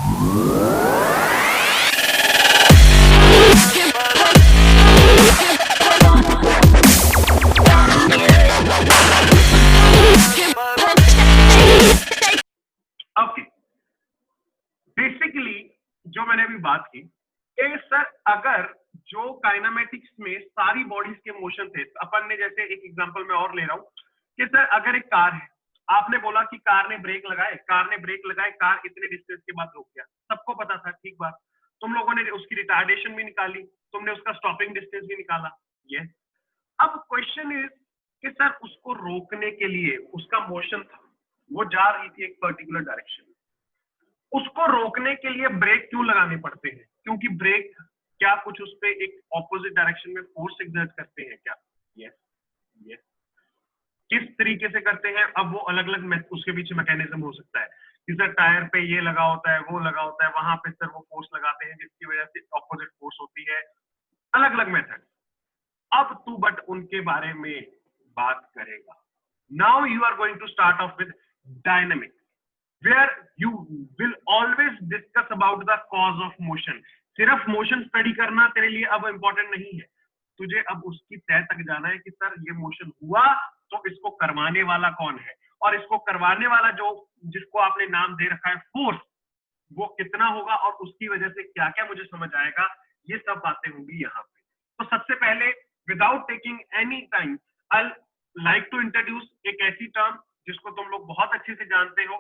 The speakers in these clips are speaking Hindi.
ओके, बेसिकली जो मैंने अभी बात की कि सर अगर जो काइनेमेटिक्स में सारी बॉडीज के मोशन थे, अपन ने जैसे एक एग्जांपल मैं और ले रहा हूं कि सर अगर एक कार है, आपने बोला कि कार ने ब्रेक लगाए, कार इतने डिस्टेंस के बाद रुक गया, सबको पता था, ठीक बात। तुम लोगों ने उसकी रिटार्डेशन भी निकाली, तुमने उसका स्टॉपिंग डिस्टेंस भी निकाला, ये। अब क्वेश्चन इज कि सर उसको रोकने के लिए उसका मोशन था, वो जा रही थी एक पर्टिकुलर डायरेक्शन, उसको रोकने के लिए ब्रेक क्यों लगाने पड़ते हैं? क्योंकि ब्रेक क्या कुछ उस पर एक ऑपोजिट डायरेक्शन में फोर्स एक्सर्ट करते हैं क्या? Yes, yes. किस तरीके से करते हैं, अब वो अलग अलग उसके पीछे मैकेनिज्म हो सकता है कि सर टायर पे ये लगा होता है, वो लगा होता है, वहां पे सर वो फोर्स लगाते हैं जिसकी वजह से ऑपोजिट फोर्स होती है, अलग अलग मेथड। अब तू बट उनके बारे में बात करेगा। Now you are going to start off with dynamic, where you will always discuss about the cause of motion। सिर्फ मोशन स्टडी करना तेरे लिए अब इंपॉर्टेंट नहीं है, तुझे अब उसकी तह तक जाना है कि सर ये मोशन हुआ तो इसको करवाने वाला कौन है, और इसको करवाने वाला जो जिसको आपने नाम दे रखा है फोर्स, वो कितना होगा और उसकी वजह से क्या क्या मुझे समझ आएगा, ये सब बातें होंगी यहाँ पे। तो सबसे पहले without taking any time I like to introduce एक ऐसी टर्म जिसको तुम लोग बहुत अच्छे से जानते हो।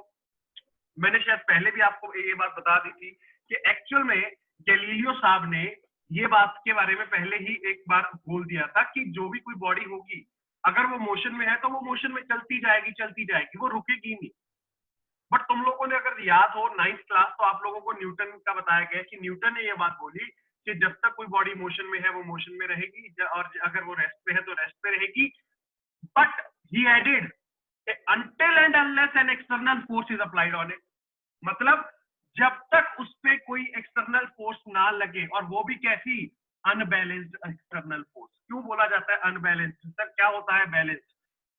मैंने शायद पहले भी आपको ये बात बता दी थी कि एक्चुअल में गैलीलियो साहब ने ये बात के बारे में पहले ही एक बार बोल दिया था कि जो भी कोई बॉडी होगी अगर वो मोशन में है तो वो मोशन में चलती जाएगी, वो रुकेगी नहीं। बट तुम लोगों ने अगर याद हो 9th क्लास, तो आप लोगों को न्यूटन का बताया गया कि न्यूटन ने ये बात बोली कि जब तक कोई बॉडी मोशन में है वो मोशन में रहेगी, और अगर वो रेस्ट पे है तो रेस्ट पे रहेगी। But he added until and unless an external force is applied on it, मतलब जब तक उस पे कोई एक्सटर्नल फोर्स ना लगे, और वो भी कैसी, अनबैलेंस्ड एक्सटर्नल फोर्स। क्यों बोला जाता है अनबैलेंस्ड? सर क्या होता है बैलेंस?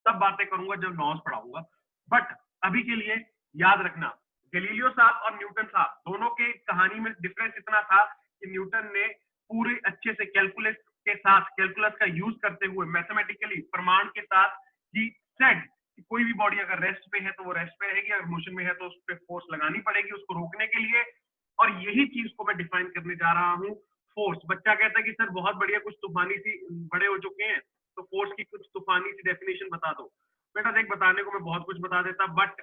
सब बातें करूंगा जब लॉस पढ़ाऊंगा, बट अभी के लिए याद रखना गैलीलियो साहब और न्यूटन साहब दोनों के कहानी में डिफरेंस इतना था कि न्यूटन ने पूरे अच्छे से कैलकुलस के साथ, कैलकुलस का यूज करते हुए मैथमेटिकली प्रमाण के साथ ही सेड कि कोई भी बॉडी अगर रेस्ट पे है तो वो रेस्ट पे रहेगी, अगर मोशन में है तो उस पर फोर्स लगानी पड़ेगी उसको रोकने के लिए। और यही चीज को मैं डिफाइन करने जा रहा हूँ, फोर्स। बच्चा कहता है कि सर बहुत बढ़िया, कुछ तूफानी सी बड़े हो चुके हैं तो फोर्स की कुछ तूफानी सी डेफिनेशन बता दो। बेटा देख, बताने को मैं बहुत कुछ बता देता बट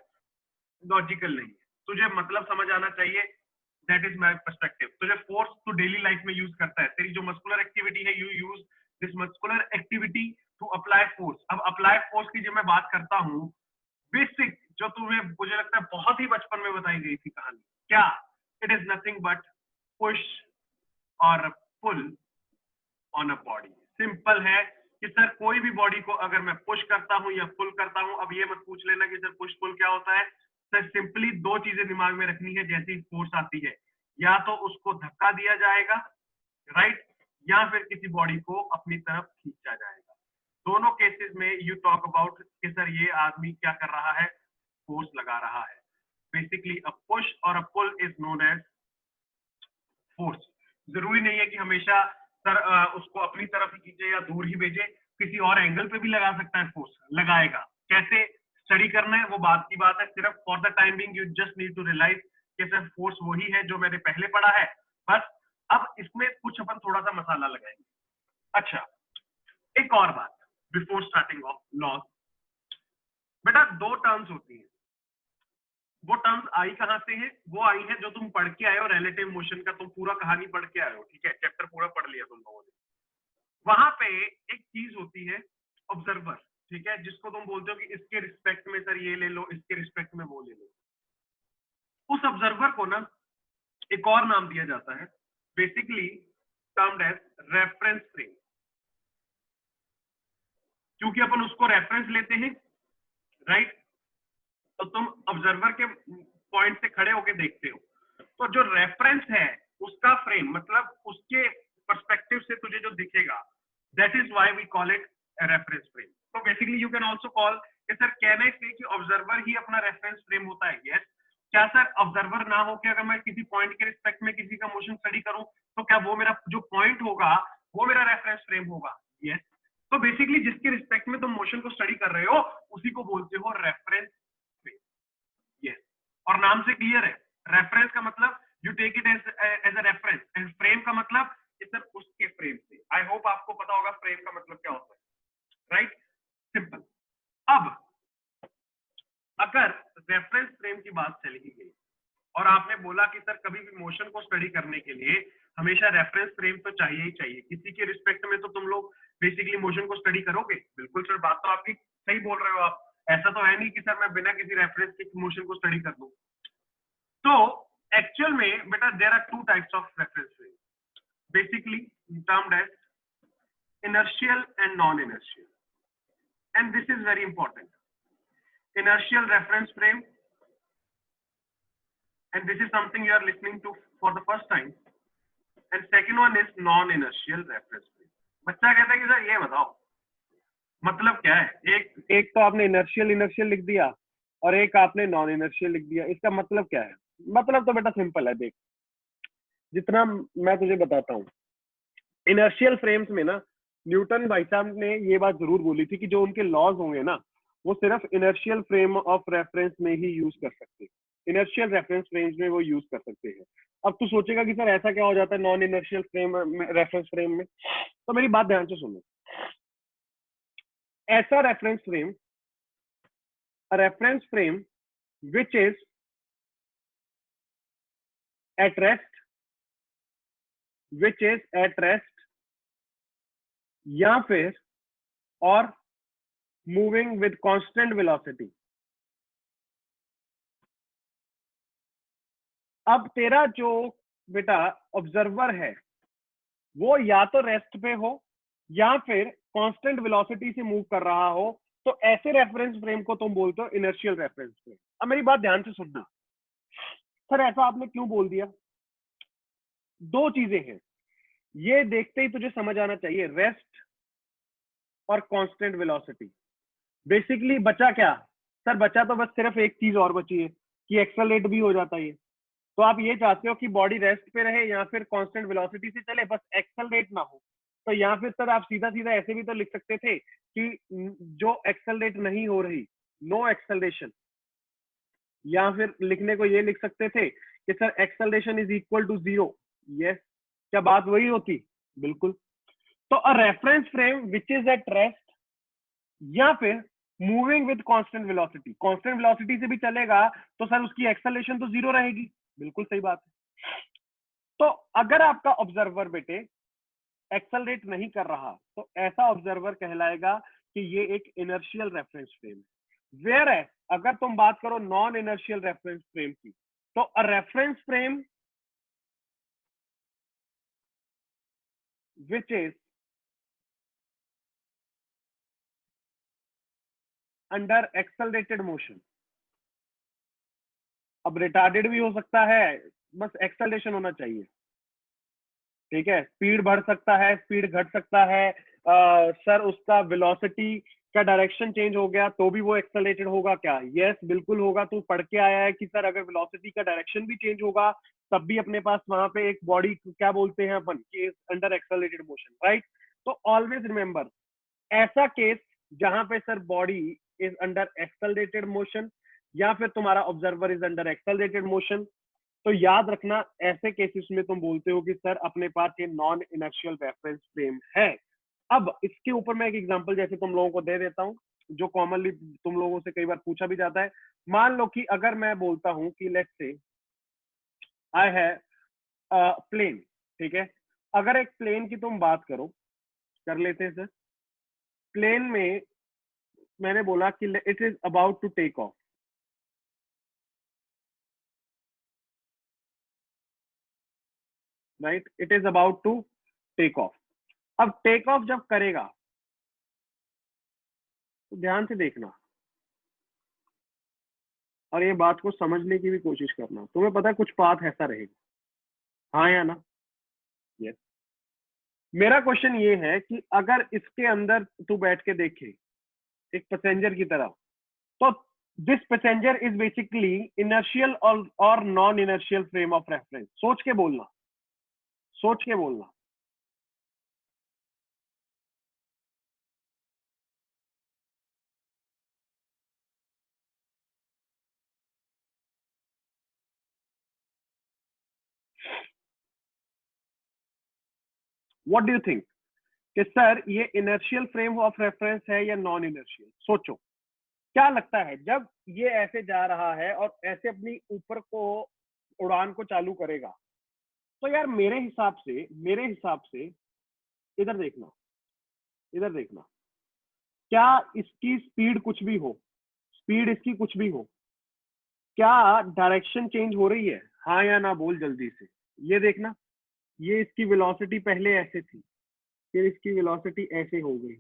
लॉजिकल नहीं है, तुझे मतलब समझ आना चाहिए। That is my perspective. तुझे फोर्स तू डेली लाइफ में यूज करता है, तेरी जो मस्कुलर एक्टिविटी है, you use this muscular activity to apply force. अब अप्लाई फोर्स की जब मैं बात करता हूँ, बेसिक जो तुम्हें मुझे लगता है बहुत ही बचपन में बताई गई थी कहानी, क्या? It is nothing but push और pull on a body. Simple है कि सर कोई भी बॉडी को अगर मैं पुश करता हूं या पुल करता हूं, अब ये मत पूछ लेना कि सर पुश पुल क्या होता है। सर सिंपली दो चीजें दिमाग में रखनी है जैसी फोर्स आती है, या तो उसको धक्का दिया जाएगा, राइट, या फिर किसी बॉडी को अपनी तरफ खींचा जाएगा। दोनों केसेस में यू टॉक अबाउट कि सर ये आदमी क्या कर रहा है, फोर्स लगा रहा है। बेसिकली अ पुश और a pull is known as force. जरूरी नहीं है कि हमेशा सर उसको अपनी तरफ ही खींचे या दूर ही भेजे, किसी और एंगल पे भी लगा सकता है, फोर्स लगाएगा। कैसे स्टडी करना है वो बात की बात है, सिर्फ for the time being you just need to realize कि सर फोर्स वही है जो मैंने पहले पढ़ा है, बस अब इसमें कुछ अपन थोड़ा सा मसाला लगाएंगे। अच्छा, एक और बात बिफोर स्टार्टिंग ऑफ लॉस, बेटा दो टर्म्स होती है। वो टर्म्स आई कहां से है? वो आई है जो तुम पढ़ के आए हो, रिलेटिव मोशन का तुम पूरा कहानी पढ़ के आए हो, ठीक है, चैप्टर पूरा पढ़ लिया तुम लोगों ने। वहां पे एक चीज होती है ऑब्जर्वर, ठीक है, जिसको तुम बोलते हो कि इसके रिस्पेक्ट में सर ये ले लो, इसके रिस्पेक्ट में वो ले लो। उस ऑब्जर्वर को ना एक और नाम दिया जाता है, basically termed as reference frame. क्योंकि अपन उसको रेफरेंस लेते हैं, राइट, तो तुम ऑब्जर्वर के पॉइंट से खड़े होकर देखते हो, तो जो रेफरेंस है उसका फ्रेम, मतलब उसके पर्सपेक्टिव से तुझे जो दिखेगा, that is why we call it reference frame. तो basically you can also call कि सर कैन आई से कि ऑब्जर्वर ही अपना रेफरेंस फ्रेम होता है? यस। क्या सर ऑब्जर्वर ना हो कि अगर मैं किसी पॉइंट के रिस्पेक्ट में किसी का मोशन स्टडी करूं तो क्या वो मेरा जो पॉइंट होगा वो मेरा रेफरेंस फ्रेम होगा? यस। तो बेसिकली जिसके रिस्पेक्ट में तुम मोशन को स्टडी कर रहे हो उसी को बोलते हो रेफरेंस फ्रेम। यस। और नाम से क्लियर है, रेफरेंस का मतलब you take it as a reference and frame का मतलब कि सर उसके फ्रेम से। आई होप आपको पता होगा फ्रेम का मतलब क्या होता है, राइट? सिंपल। अब अगर रेफरेंस फ्रेम की बात चली गई और आपने बोला कि सर कभी भी मोशन को स्टडी करने के लिए हमेशा रेफरेंस फ्रेम तो चाहिए ही चाहिए, किसी के रिस्पेक्ट में तो तुम लोग बेसिकली मोशन को स्टडी करोगे। बिल्कुल सर, बात तो आपकी सही बोल रहे हो आप। ऐसा तो है नहीं कि सर मैं बिना किसी रेफरेंस के मोशन को स्टडी कर दूं। तो एक्चुअल में बेटा there are two types of reference frame, basically termed as inertial and non-inertial, and this is very important. Inertial reference frame, and this is something you are listening to for the first time, and second one is non-inertial reference frame. बच्चा कहता है कि सर ये बताओ मतलब क्या है? एक तो आपने इनर्शियल इनर्शियल लिख दिया और एक आपने नॉन इनर्शियल लिख दिया, इसका मतलब क्या है? मतलब तो बेटा सिंपल है, देख जितना मैं तुझे बताता हूँ। इनर्शियल फ्रेम्स में ना न्यूटन भाई साहब ने ये बात जरूर बोली थी कि जो उनके लॉज होंगे ना वो सिर्फ इनर्शियल फ्रेम ऑफ रेफरेंस में ही यूज कर सकते हैं, इनर्शियल रेफरेंस फ्रेम्स में वो यूज कर सकते हैं। अब तू सोचेगा कि सर ऐसा क्या हो जाता है non inertial frame reference frame में, तो मेरी बात ध्यान से सुनो। ऐसा reference frame, a reference frame which is at rest, which is at rest या फिर और moving with constant velocity। अब तेरा जो बेटा ऑब्जर्वर है वो या तो रेस्ट पे हो या फिर कांस्टेंट वेलोसिटी से मूव कर रहा हो, तो ऐसे रेफरेंस फ्रेम को तुम बोलते हो इनर्शियल रेफरेंस फ्रेम। अब मेरी बात ध्यान से सुनना। सर ऐसा आपने क्यों बोल दिया? दो चीजें हैं, ये देखते ही तुझे समझ आना चाहिए, रेस्ट और कांस्टेंट वेलोसिटी। बेसिकली बचा क्या? सर बचा तो बस सिर्फ एक चीज और बची है कि एक्सेलरेट भी हो जाता है। तो आप ये चाहते हो कि बॉडी रेस्ट पे रहे या फिर कांस्टेंट वेलोसिटी से चले, बस एक्सेलरेट ना हो। तो या फिर सर आप सीधा सीधा ऐसे भी तो लिख सकते थे कि जो एक्सेलरेट नहीं हो रही, नो एक्सेलरेशन, या फिर लिखने को ये लिख सकते थे कि sir acceleration is equal to 0। Yes, क्या बात वही होती? बिल्कुल। तो a reference frame which is at rest या फिर moving with constant velocity, constant velocity से भी चलेगा तो सर उसकी एक्सेलरेशन तो 0 रहेगी। बिल्कुल सही बात है। तो अगर आपका ऑब्जर्वर बेटे एक्सेलरेट नहीं कर रहा तो ऐसा ऑब्जर्वर कहलाएगा कि ये एक इनर्शियल रेफरेंस फ्रेम है। वेयर है अगर तुम बात करो नॉन इनर्शियल रेफरेंस फ्रेम की, तो a reference frame which is under accelerated motion, अब रिटार्डेड भी हो सकता है, बस एक्सेलरेशन होना चाहिए। ठीक है, स्पीड बढ़ सकता है, स्पीड घट सकता है, सर उसका वेलोसिटी का डायरेक्शन चेंज हो गया तो भी वो एक्सेलरेटेड होगा क्या? यस बिल्कुल होगा। तू पढ़ के आया है कि सर अगर वेलोसिटी का डायरेक्शन भी चेंज होगा तब भी अपने पास वहां पे एक बॉडी क्या बोलते हैं अपन कि अंडर एक्सेलरेटेड मोशन, राइट? तो ऑलवेज रिमेंबर ऐसा केस जहां पे sir body is under accelerated motion या फिर तुम्हारा observer is under accelerated motion, तो याद रखना ऐसे केसेस में तुम बोलते हो कि सर अपने पास ये नॉन इनर्शियल रेफरेंस फ्रेम है। अब इसके ऊपर मैं एक एग्जांपल जैसे तुम लोगों को दे देता हूं जो कॉमनली तुम लोगों से कई बार पूछा भी जाता है। मान लो कि अगर मैं बोलता हूं कि let's say I have plane, ठीक है, अगर एक प्लेन की तुम बात करो, कर लेते हैं सर। प्लेन में मैंने बोला कि it is about to take off, right, it is about to take off. अब टेक ऑफ जब करेगा तो ध्यान से देखना और ये बात को समझने की भी कोशिश करना। तुम्हें पता है कुछ पाथ ऐसा रहेगा, हाँ या ना? यस। मेरा क्वेश्चन ये है कि अगर इसके अंदर तू बैठ के देखे एक पैसेंजर की तरह, तो this passenger is basically inertial और non inertial frame of reference. सोच के बोलना, सोच के बोलना। व्हाट डू यू थिंक कि सर ये इनर्शियल फ्रेम ऑफ रेफरेंस है या नॉन इनर्शियल? सोचो क्या लगता है जब ये ऐसे जा रहा है और ऐसे अपनी ऊपर को उड़ान को चालू करेगा, तो यार मेरे हिसाब से इधर देखना, इधर देखना, क्या इसकी स्पीड कुछ भी हो, स्पीड इसकी कुछ भी हो, क्या डायरेक्शन चेंज हो रही है? हाँ या ना बोल जल्दी से। ये देखना, ये इसकी वेलोसिटी पहले ऐसे थी, फिर इसकी वेलोसिटी ऐसे हो गई।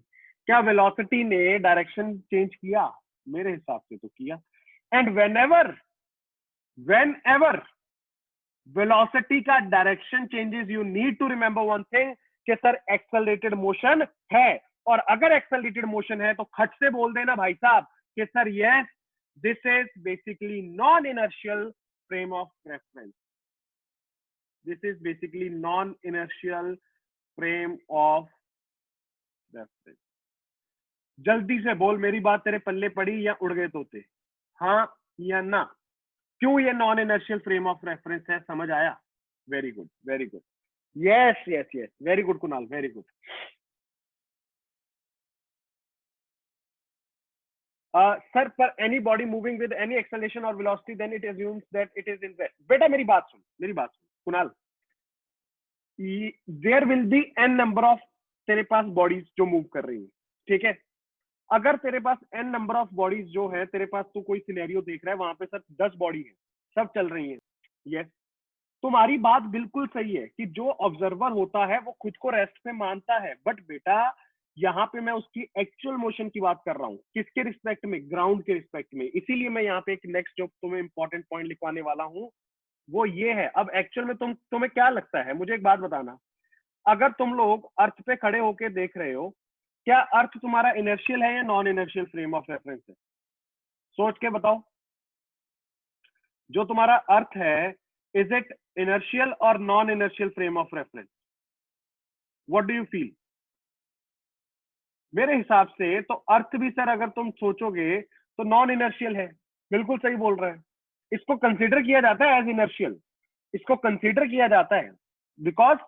क्या वेलोसिटी ने डायरेक्शन चेंज किया? मेरे हिसाब से तो किया। एंड whenever वेलोसिटी का direction changes, you need to remember one thing कि सर एक्सेलरेटेड मोशन है। और अगर एक्सेलरेटेड मोशन है तो खट से बोल देना भाई साहब कि sir yes, this is basically non inertial frame of reference. This is basically non inertial frame of reference. जल्दी से बोल, मेरी बात तेरे पल्ले पड़ी या उड़ गए तोते? हाँ या ना? क्यों ये non inertial frame of reference है? समझ आया? Very good, very good. Yes yes yes, very good Kunal, very good. Sir, पर any body moving with any acceleration और velocity then it assumes that it is in rest. बेटा मेरी बात सुन, मेरी बात सुन Kunal. There will be n number of तेरे पास बॉडीज जो मूव कर रही है, ठीक है? अगर तेरे पास एन नंबर ऑफ बॉडीज जो है, तेरे पास तो कोई सिनेरियो देख रहा है वहां पे सर 10 बॉडी है, सब चल रही है, यस, तुम्हारी बात बिल्कुल सही है कि जो ऑब्जर्वर होता है वो खुद को रेस्ट पे मानता है। बट बेटा यहाँ पे मैं उसकी एक्चुअल मोशन की बात कर रहा हूँ, किसके रिस्पेक्ट में? ग्राउंड के रिस्पेक्ट में। इसीलिए मैं यहाँ पे एक नेक्स्ट जो तुम्हें इंपॉर्टेंट पॉइंट लिखवाने वाला हूँ वो ये है। अब एक्चुअल में तुम्हें क्या लगता है, मुझे एक बात बताना, अगर तुम लोग अर्थ पे खड़े होके देख रहे हो, क्या अर्थ तुम्हारा इनर्शियल है या non inertial frame of reference है? सोच के बताओ। जो तुम्हारा अर्थ है, इज इट इनर्शियल और non inertial frame of reference? What do you feel? मेरे हिसाब से तो अर्थ भी सर अगर तुम सोचोगे तो नॉन इनर्शियल है। बिल्कुल सही बोल रहे हैं। इसको कंसीडर किया जाता है एज इनर्शियल, इसको कंसीडर किया जाता है बिकॉज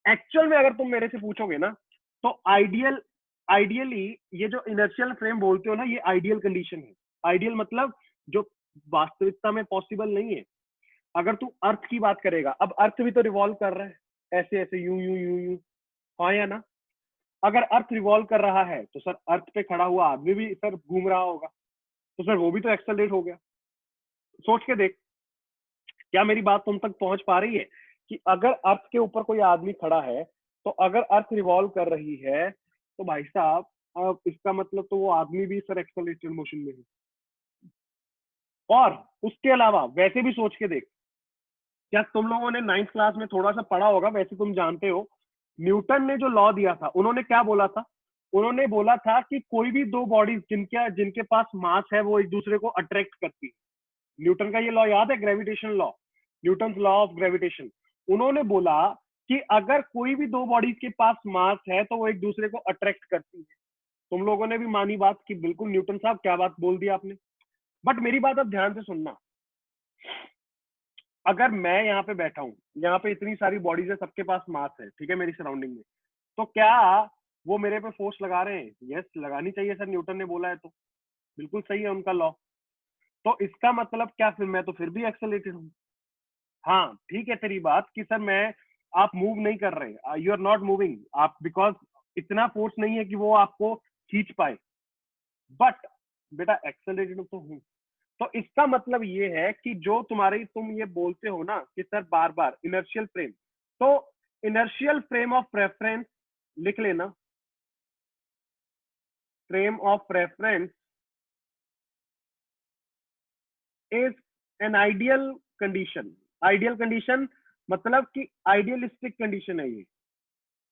एक्चुअल में अगर तुम मेरे से पूछोगे ना, तो आइडियली ये जो इनर्शियल फ्रेम बोलते हो ना, ये आइडियल कंडीशन है। आइडियल मतलब जो वास्तविकता में पॉसिबल नहीं है। अगर तू अर्थ की बात करेगा, अब अर्थ भी तो रिवॉल्व कर रहा है ऐसे ऐसे, यूं यूं यूं यूं, हाँ या ना? अगर अर्थ रिवॉल्व कर रहा है तो सर अर्थ पे खड़ा हुआ आदमी भी सर घूम रहा होगा, तो सर वो भी तो एक्सेलरेट हो गया। सोच के देख, क्या मेरी बात तुम तक पहुंच पा रही है कि अगर अर्थ के ऊपर कोई आदमी खड़ा है, तो अगर अर्थ रिवॉल्व कर रही है तो भाई साहब, अब इसका मतलब तो वो आदमी भी सर एक्सेलरेटेड मोशन में है। और उसके अलावा वैसे भी सोच के देख, क्या तुम लोगों ने 9th क्लास में थोड़ा सा पढ़ा होगा, वैसे तुम जानते हो, न्यूटन ने जो लॉ दिया था, उन्होंने क्या बोला था? उन्होंने बोला था कि कोई भी दो बॉडीज जिनके जिनके पास मास है वो एक दूसरे को अट्रैक्ट करती है। न्यूटन का ये लॉ याद है, gravitation law, Newton law of gravitation. उन्होंने बोला कि अगर कोई भी दो बॉडीज के पास मास है तो वो एक दूसरे को अट्रैक्ट करती है। तुम लोगों ने भी मानी बात कि बिल्कुल न्यूटन साहब क्या बात बोल दी आपने। बट मेरी बात अब ध्यान से सुनना, अगर मैं यहाँ पे बैठा हूँ, यहाँ पे इतनी सारी बॉडीज है, सबके पास मास है, ठीक है, मेरी सराउंडिंग में, तो क्या वो मेरे पे फोर्स लगा रहे हैं? यस, लगानी चाहिए सर, न्यूटन ने बोला है तो बिल्कुल सही है उनका लॉ। तो इसका मतलब क्या, फिर मैं तो फिर भी एक्सेलरेटेड हूँ। हाँ ठीक है तेरी बात कि सर मैं, आप मूव नहीं कर रहे, यू आर नॉट मूविंग, आप बिकॉज इतना फोर्स नहीं है कि वो आपको खींच पाए, बट बेटा एक्सेलरेटेड तो हूँ। तो इसका मतलब ये है कि जो तुम्हारी तुम ये बोलते हो ना कि सर बार बार इनर्शियल फ्रेम, तो इनर्शियल फ्रेम ऑफ रेफरेंस लिख लेना। Frame of reference is an ideal condition. Ideal condition मतलब कि आइडियलिस्टिक कंडीशन है ये,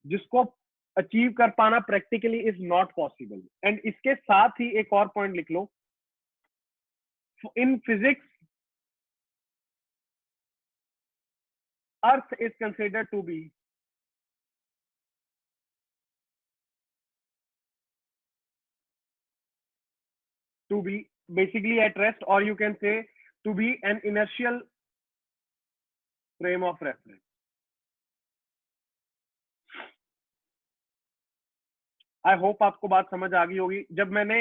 जिसको अचीव कर पाना practically is not possible. And इसके साथ ही एक और पॉइंट लिख लो, in physics, Earth is considered to be basically at rest, or you can say to be an inertial frame of reference. I hope आपको बात समझ आ गई होगी। जब मैंने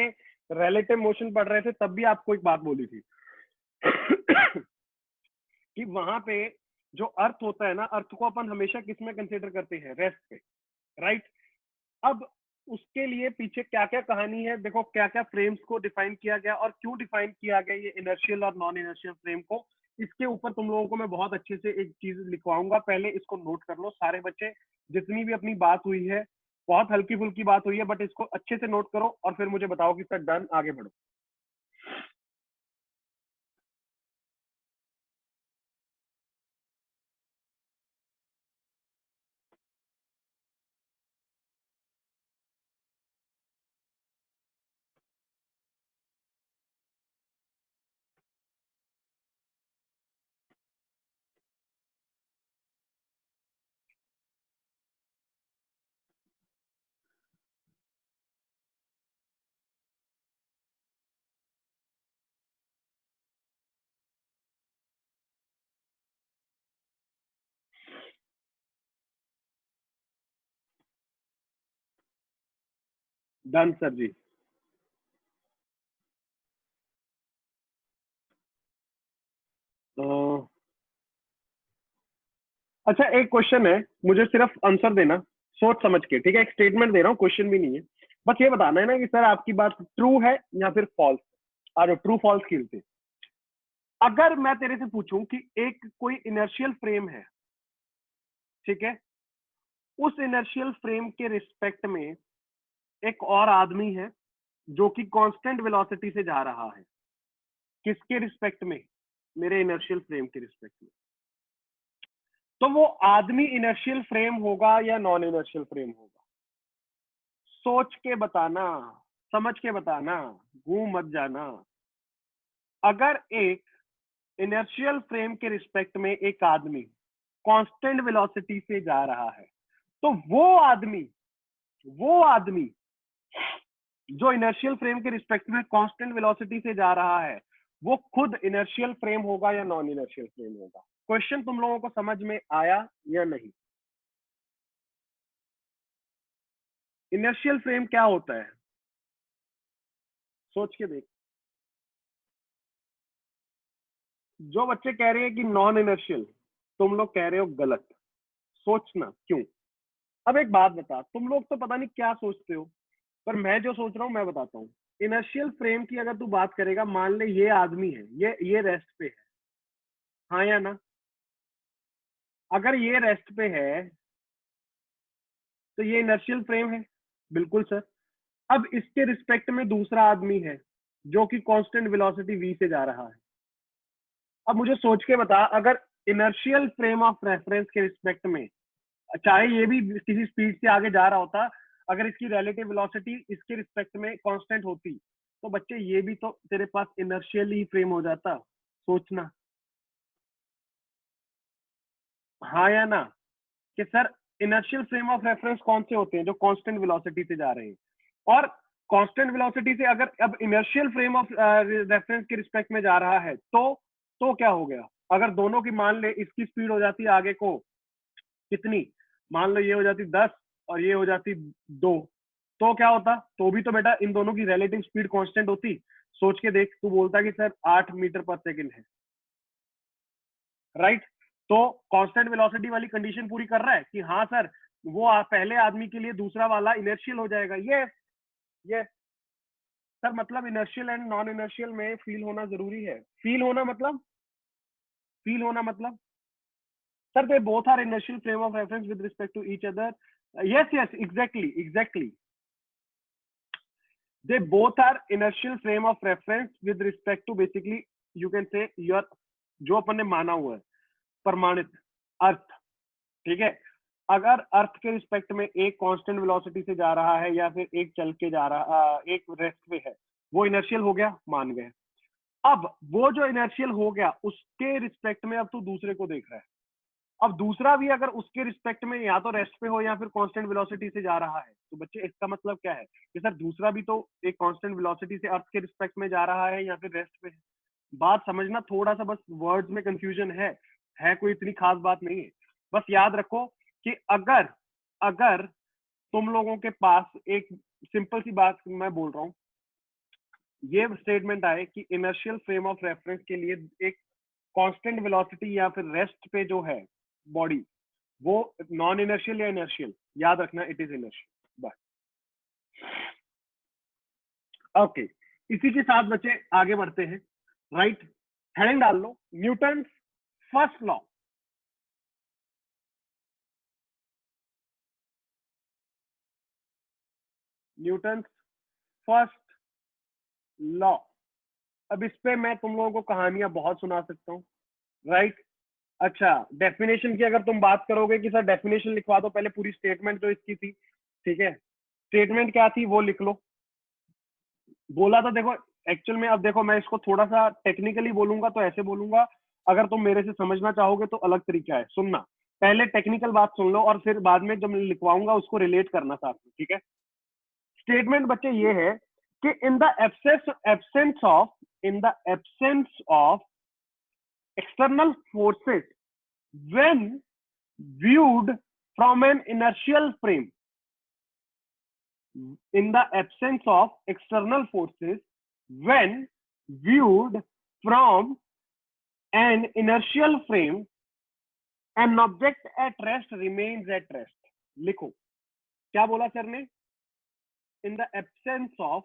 रिलेटिव मोशन पढ़ रहे थे तब भी आपको एक बात बोली थी कि वहां पे जो अर्थ होता है ना, अर्थ को अपन हमेशा किस में कंसिडर करते हैं, रेस्ट पे, राइट। अब उसके लिए पीछे क्या क्या कहानी है, देखो क्या क्या फ्रेम्स को डिफाइन किया गया और क्यों डिफाइन किया गया ये इनर्शियल और नॉन इनर्शियल फ्रेम को, इसके ऊपर तुम लोगों को मैं बहुत अच्छे से एक चीज लिखवाऊंगा। पहले इसको नोट कर लो सारे बच्चे, जितनी भी अपनी बात हुई है, बहुत हल्की फुल्की बात हुई है, बट इसको अच्छे से नोट करो और फिर मुझे बताओ कि सर डन, आगे बढ़ो। डन सर जी। अच्छा एक क्वेश्चन है, मुझे सिर्फ आंसर देना सोच समझ के, ठीक है। एक स्टेटमेंट दे रहा हूँ, क्वेश्चन भी नहीं है, बस ये बताना है ना कि सर आपकी बात ट्रू है या फिर फॉल्स, और ट्रू फॉल्स खेलते। अगर मैं तेरे से पूछूं कि एक कोई इनर्शियल फ्रेम है, ठीक है, उस इनर्शियल फ्रेम के रिस्पेक्ट में एक और आदमी है जो कि कांस्टेंट वेलोसिटी से जा रहा है, किसके रिस्पेक्ट में, मेरे इनर्शियल फ्रेम के रिस्पेक्ट में, तो वो आदमी इनर्शियल फ्रेम होगा या नॉन इनर्शियल फ्रेम होगा? सोच के बताना, समझ के बताना, घूम मत जाना। अगर एक इनर्शियल फ्रेम के रिस्पेक्ट में एक आदमी कांस्टेंट वेलोसिटी से जा रहा है, तो वो आदमी जो इनर्शियल फ्रेम के रिस्पेक्ट में कांस्टेंट वेलोसिटी से जा रहा है, वो खुद इनर्शियल फ्रेम होगा या नॉन इनर्शियल फ्रेम होगा? क्वेश्चन तुम लोगों को समझ में आया या नहीं? इनर्शियल फ्रेम क्या होता है, सोच के देख। जो बच्चे कह रहे हैं कि नॉन इनर्शियल, तुम लोग कह रहे हो गलत, सोचना क्यों। अब एक बात बता, तुम लोग तो पता नहीं क्या सोचते हो, पर मैं जो सोच रहा हूं मैं बताता हूँ। इनर्शियल फ्रेम की अगर तू बात करेगा, मान ले ये आदमी है, ये रेस्ट पे है, हाँ या ना? अगर ये रेस्ट पे है तो ये इनर्शियल फ्रेम है, बिल्कुल सर। अब इसके रिस्पेक्ट में दूसरा आदमी है जो कि कांस्टेंट वेलोसिटी v से जा रहा है। अब मुझे सोच के बता, अगर इनर्शियल फ्रेम ऑफ रेफरेंस के रिस्पेक्ट में, चाहे ये भी किसी स्पीड से आगे जा रहा होता, अगर इसकी रिलेटिव वेलोसिटी इसके रिस्पेक्ट में कांस्टेंट होती, तो बच्चे ये भी तो तेरे पास इनर्शियल ही फ्रेम हो जाता। सोचना, हाँ या ना? कि sir inertial frame of reference कौन से होते हैं, जो कांस्टेंट वेलोसिटी से जा रहे हैं, और कांस्टेंट वेलोसिटी से अगर अब इनर्शियल फ्रेम ऑफ रेफरेंस के रिस्पेक्ट में जा रहा है, तो क्या हो गया? अगर दोनों की मान ले इसकी स्पीड हो जाती आगे को कितनी, मान लो ये हो जाती 10 और ये हो जाती 2, तो क्या होता? तो भी तो बेटा इन दोनों की रिलेटिव स्पीड कांस्टेंट होती। सोच के देख, तू बोलता कि सर 8 मीटर पर सेकंड है, राइट? तो कांस्टेंट वेलोसिटी वाली कंडीशन पूरी कर रहा है कि हाँ सर वो पहले आदमी के लिए दूसरा वाला इनर्शियल हो जाएगा। ये सर मतलब इनर्शियल एंड नॉन इनर्शियल में फील होना जरूरी है। फील होना मतलब sir they both are inertial frame of reference with respect to each other. yes exactly they both are inertial frame of reference with respect to basically you can say your जो अपन ने माना हुआ है प्रमाणित अर्थ, ठीक है। अगर अर्थ के रिस्पेक्ट में एक कांस्टेंट वेलोसिटी से जा रहा है या फिर एक चल के जा रहा एक रेस्ट पे है, वो इनर्शियल हो गया, मान गए। अब वो जो इनर्शियल हो गया उसके रिस्पेक्ट में अब तू दूसरे को देख रहा है। अब दूसरा भी अगर उसके रिस्पेक्ट में या तो रेस्ट पे हो या फिर कांस्टेंट वेलोसिटी से जा रहा है, तो बच्चे इसका मतलब क्या है कि सर दूसरा भी तो एक कांस्टेंट वेलोसिटी से अर्थ के रिस्पेक्ट में जा रहा है या फिर रेस्ट पे है। बात समझना, थोड़ा सा बस वर्ड्स में कंफ्यूजन है कोई इतनी खास बात नहीं है। बस याद रखो कि अगर अगर तुम लोगों के पास एक सिंपल सी बात मैं बोल रहा हूं, ये स्टेटमेंट आए कि इनर्शियल फ्रेम ऑफ रेफरेंस के लिए एक कांस्टेंट वेलोसिटी या फिर रेस्ट पे जो है बॉडी, वो नॉन इनर्शियल या इनर्शियल, याद रखना इट इज इनर्शियल बस। ओके, इसी के साथ बच्चे आगे बढ़ते हैं। राइट, हेडिंग डाल लो, Newton first law. Newton first law. अब इस पे मैं तुम लोगों को कहानियां बहुत सुना सकता हूँ। राइट, अच्छा, डेफिनेशन की अगर तुम बात करोगे कि सर डेफिनेशन लिखवा दो, पहले पूरी स्टेटमेंट जो इसकी थी, ठीक है, स्टेटमेंट क्या थी वो लिख लो। बोला तो देखो एक्चुअल में, अब देखो मैं इसको थोड़ा सा टेक्निकली बोलूंगा तो ऐसे बोलूंगा, अगर तुम मेरे से समझना चाहोगे तो अलग तरीका है। सुनना, पहले टेक्निकल बात सुन लो और फिर बाद में जब मैं लिखवाऊंगा उसको रिलेट करना साथ में, ठीक है। स्टेटमेंट बच्चे ये है कि in the absence of external forces when viewed from an inertial frame, in the absence of external forces when viewed from an inertial frame, an object at rest remains at rest. लिखो क्या बोला सर ने, in the absence of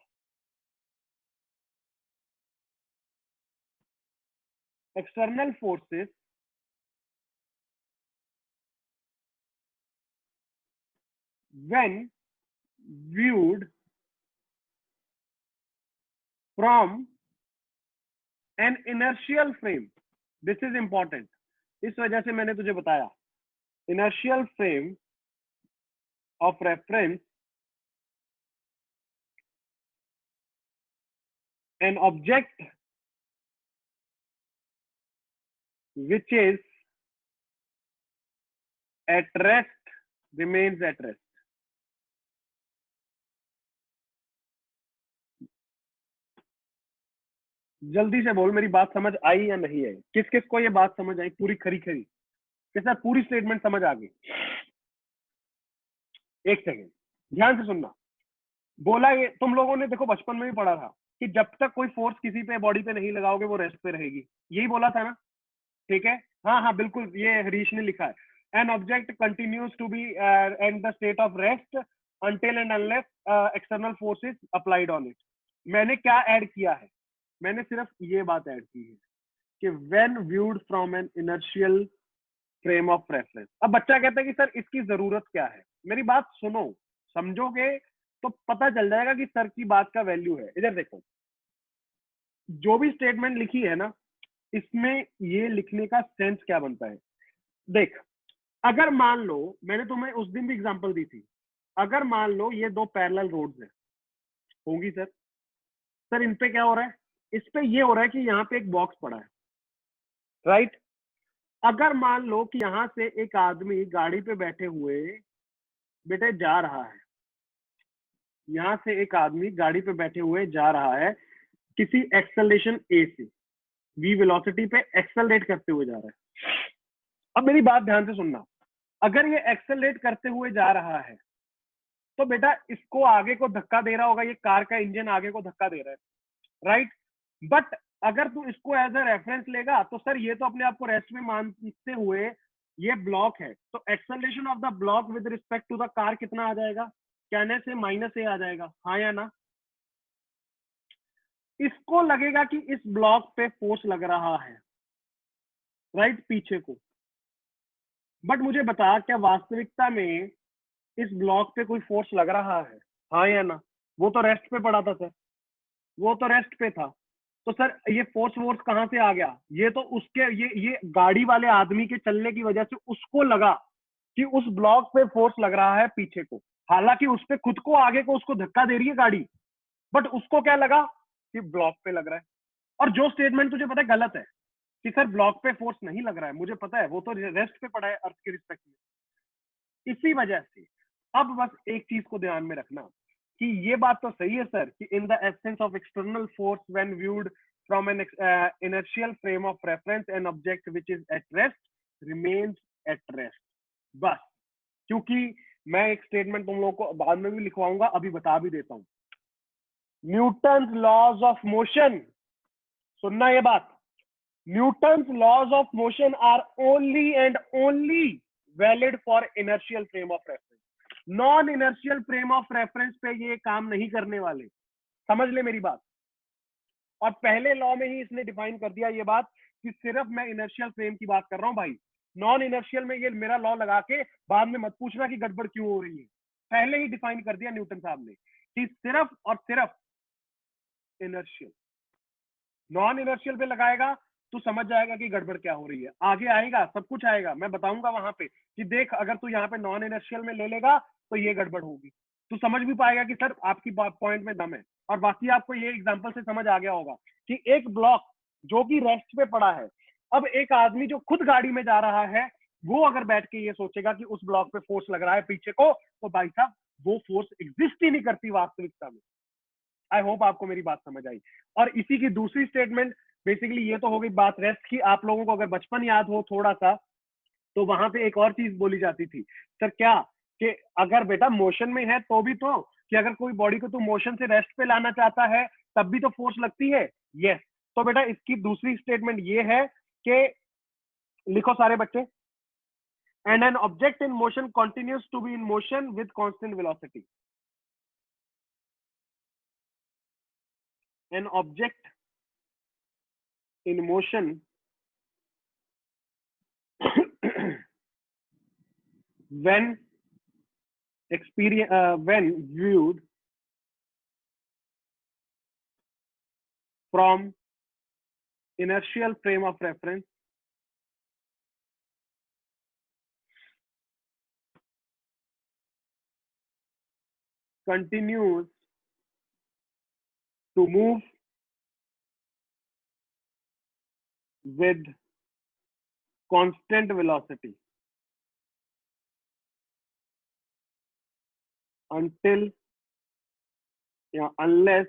external forces when viewed from an inertial frame, this is important, इस वजह से मैंने तुझे बताया inertial frame of reference, an object which is at rest remains at rest. जल्दी से बोल, मेरी बात समझ आई या नहीं आई? किस किस को ये बात समझ आई पूरी खरी खरी, कैसा पूरी स्टेटमेंट समझ आ गई? एक सेकेंड ध्यान से सुनना। बोला ये तुम लोगों ने देखो बचपन में भी पढ़ा था कि जब तक कोई फोर्स किसी पे बॉडी पे नहीं लगाओगे वो रेस्ट पे रहेगी, यही बोला था ना, ठीक है। हाँ हाँ बिल्कुल, ये हरीश ने लिखा है, an object continues to be at the state of rest until and unless external force is applied on it। मैंने क्या ऐड किया है, मैंने सिर्फ ये बात ऐड की है कि when viewed from an inertial frame of reference। अब बच्चा कहता है कि सर इसकी जरूरत क्या है, मेरी बात सुनो, समझोगे तो पता चल जाएगा कि सर की बात का वैल्यू है। इधर देखो, जो भी स्टेटमेंट लिखी है ना, इसमें ये लिखने का सेंस क्या बनता है। देख, अगर मान लो, मैंने तुम्हें उस दिन भी एग्जांपल दी थी, अगर मान लो ये दो पैरेलल रोड्स हैं, होंगी सर इन पे क्या हो रहा है, इस पे ये हो रहा है कि यहाँ पे एक बॉक्स पड़ा है, राइट। अगर मान लो कि यहाँ से एक आदमी गाड़ी पे बैठे हुए बेटे जा रहा है, यहाँ से एक आदमी गाड़ी पे बैठे हुए जा रहा है किसी एक्सेलरेशन ए से, वी वेलोसिटी पे एक्सेलरेट करते हुए जा रहा है। अब मेरी बात ध्यान से सुनना, अगर ये एक्सेलरेट करते हुए जा रहा है तो बेटा इसको आगे को धक्का दे रहा होगा, ये कार का इंजन आगे को धक्का दे रहा है, राइट। बट अगर तू इसको एज अ रेफरेंस लेगा तो सर ये तो अपने आप को रेस्ट में मानते हुए ये ब्लॉक है, तो acceleration of the block with respect to the car कितना आ जाएगा, कहने से माइनस ए आ जाएगा, हाँ या ना। इसको लगेगा कि इस ब्लॉक पे फोर्स लग रहा है, राइट, पीछे को। बट मुझे बता, क्या वास्तविकता में इस ब्लॉक पे कोई फोर्स लग रहा है, हाँ या ना? वो तो रेस्ट पे पड़ा था सर, वो तो रेस्ट पे था, तो सर ये फोर्स कहां से आ गया, ये तो उसके ये गाड़ी वाले आदमी के चलने की वजह से उसको लगा कि उस ब्लॉक पे फोर्स लग रहा है पीछे को, हालांकि उस पे खुद को आगे को उसको धक्का दे रही है गाड़ी, बट उसको क्या लगा कि ब्लॉक पे लग रहा है। और जो स्टेटमेंट तुझे पता है गलत है कि सर ब्लॉक पे फोर्स नहीं लग रहा है, मुझे पता है वो तो रेस्ट पे पड़ा है अर्थ के रिस्पेक्ट में, इसी वजह से अब बस एक चीज को ध्यान में रखना कि ये बात तो सही है सर कि in the absence of external force when viewed from an inertial frame of reference an object which is at rest remains at rest। बस, क्योंकि मैं एक स्टेटमेंट तुम लोगों को बाद में भी लिखवाऊंगा, अभी बता भी देता हूं। न्यूटन्स लॉज ऑफ मोशन, सुनना ये बात, Newton's laws of motion are only and only valid for inertial frame of reference. Non inertial frame of reference पे ये काम नहीं करने वाले, समझ ले मेरी बात। और पहले लॉ में ही इसने डिफाइन कर दिया ये बात कि सिर्फ मैं इनर्शियल फ्रेम की बात कर रहा हूं भाई, नॉन इनर्शियल में ये मेरा लॉ लगा के बाद में मत पूछना कि गड़बड़ क्यों हो रही है। पहले ही डिफाइन कर दिया न्यूटन साहब ने कि सिर्फ और सिर्फ इनर्शियल, नॉन इनर्शियल पे लगाएगा तू समझ जाएगा कि गड़बड़ क्या हो रही है। आगे आएगा, सब कुछ आएगा, मैं बताऊंगा वहां पे कि देख अगर तू यहाँ पे नॉन इनर्शियल में ले लेगा तो ये गड़बड़ होगी, तू समझ भी पाएगा कि सर आपकी पॉइंट में दम है। और बाकी आपको ये एग्जांपल से समझ आ गया होगा कि एक ब्लॉक जो कि रेस्ट पे पड़ा है, अब एक आदमी जो खुद गाड़ी में जा रहा है वो अगर बैठ के ये सोचेगा कि उस ब्लॉक पे फोर्स लग रहा है पीछे को, तो भाई साहब वो फोर्स एग्जिस्ट ही नहीं करती वास्तविकता में। आई होप आपको मेरी बात समझ आई। और इसी की दूसरी स्टेटमेंट, बेसिकली ये तो हो गई बात रेस्ट की। आप लोगों को अगर बचपन याद हो थोड़ा सा, तो वहां पे एक और चीज बोली जाती थी सर, क्या कि अगर बेटा मोशन में है तो भी तो, कि अगर कोई बॉडी को तू मोशन से रेस्ट पे लाना चाहता है तब भी तो फोर्स लगती है। यस, तो बेटा इसकी दूसरी स्टेटमेंट ये है कि लिखो सारे बच्चे, and an object in motion continues to be in motion with constant velocity. An object in motion when when viewed from inertial frame of reference continues to move with constant velocity until unless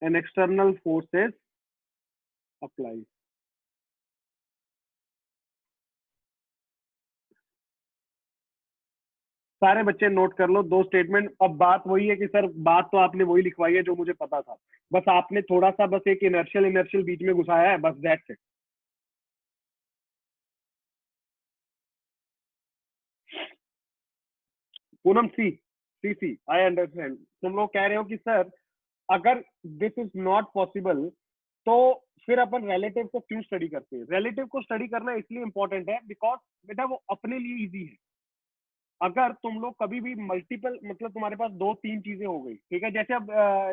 an external force is applied। सारे बच्चे नोट कर लो दो स्टेटमेंट। अब बात वही है कि सर बात तो आपने वही लिखवाई है जो मुझे पता था, बस आपने थोड़ा सा बस एक इनर्शियल इनर्शियल बीच में घुसाया है, बस that's it. Poonam see see I understand, तुम लोग कह रहे हो कि सर अगर दिस इज नॉट पॉसिबल तो फिर अपन रिलेटिव को क्यों स्टडी करते हैं। रिलेटिव को स्टडी करना इसलिए इंपॉर्टेंट है बिकॉज बेटा वो अपने लिए इजी है। अगर तुम लोग कभी भी मल्टीपल, मतलब तुम्हारे पास दो तीन चीजें हो गई, ठीक है, जैसे अब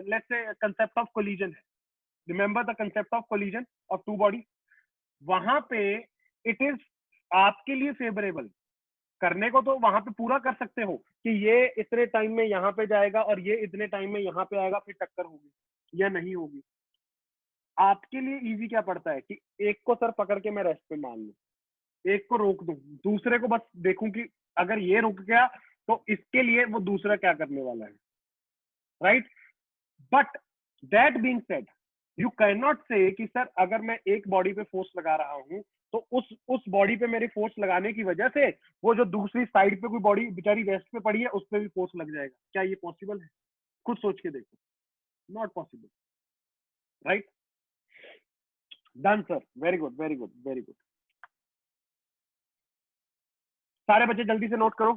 let's say concept of collision है, remember the concept of collision of two body, वहां पे इट इज आपके लिए फेवरेबल करने को तो वहां पे पूरा कर सकते हो कि ये इतने टाइम में यहाँ पे जाएगा और ये इतने टाइम में यहाँ पे आएगा, फिर टक्कर होगी या नहीं होगी। आपके लिए इजी क्या पड़ता है कि एक को सर पकड़ के मैं रेस्ट पे मान लूं, एक को रोक दूं, दूसरे को बस देखूं कि अगर ये रुक गया तो इसके लिए वो दूसरा क्या करने वाला है, right. But that being said, you can not से कि सर अगर मैं एक बॉडी पे फोर्स लगा रहा हूं तो उस बॉडी पे मेरे फोर्स लगाने की वजह से वो जो दूसरी साइड पे कोई बॉडी बेचारी रेस्ट पे पड़ी है उस पर भी फोर्स लग जाएगा। क्या ये पॉसिबल है? खुद सोच के देखो, not possible, right. Done sir, very good very good very good. सारे बच्चे जल्दी से नोट करो।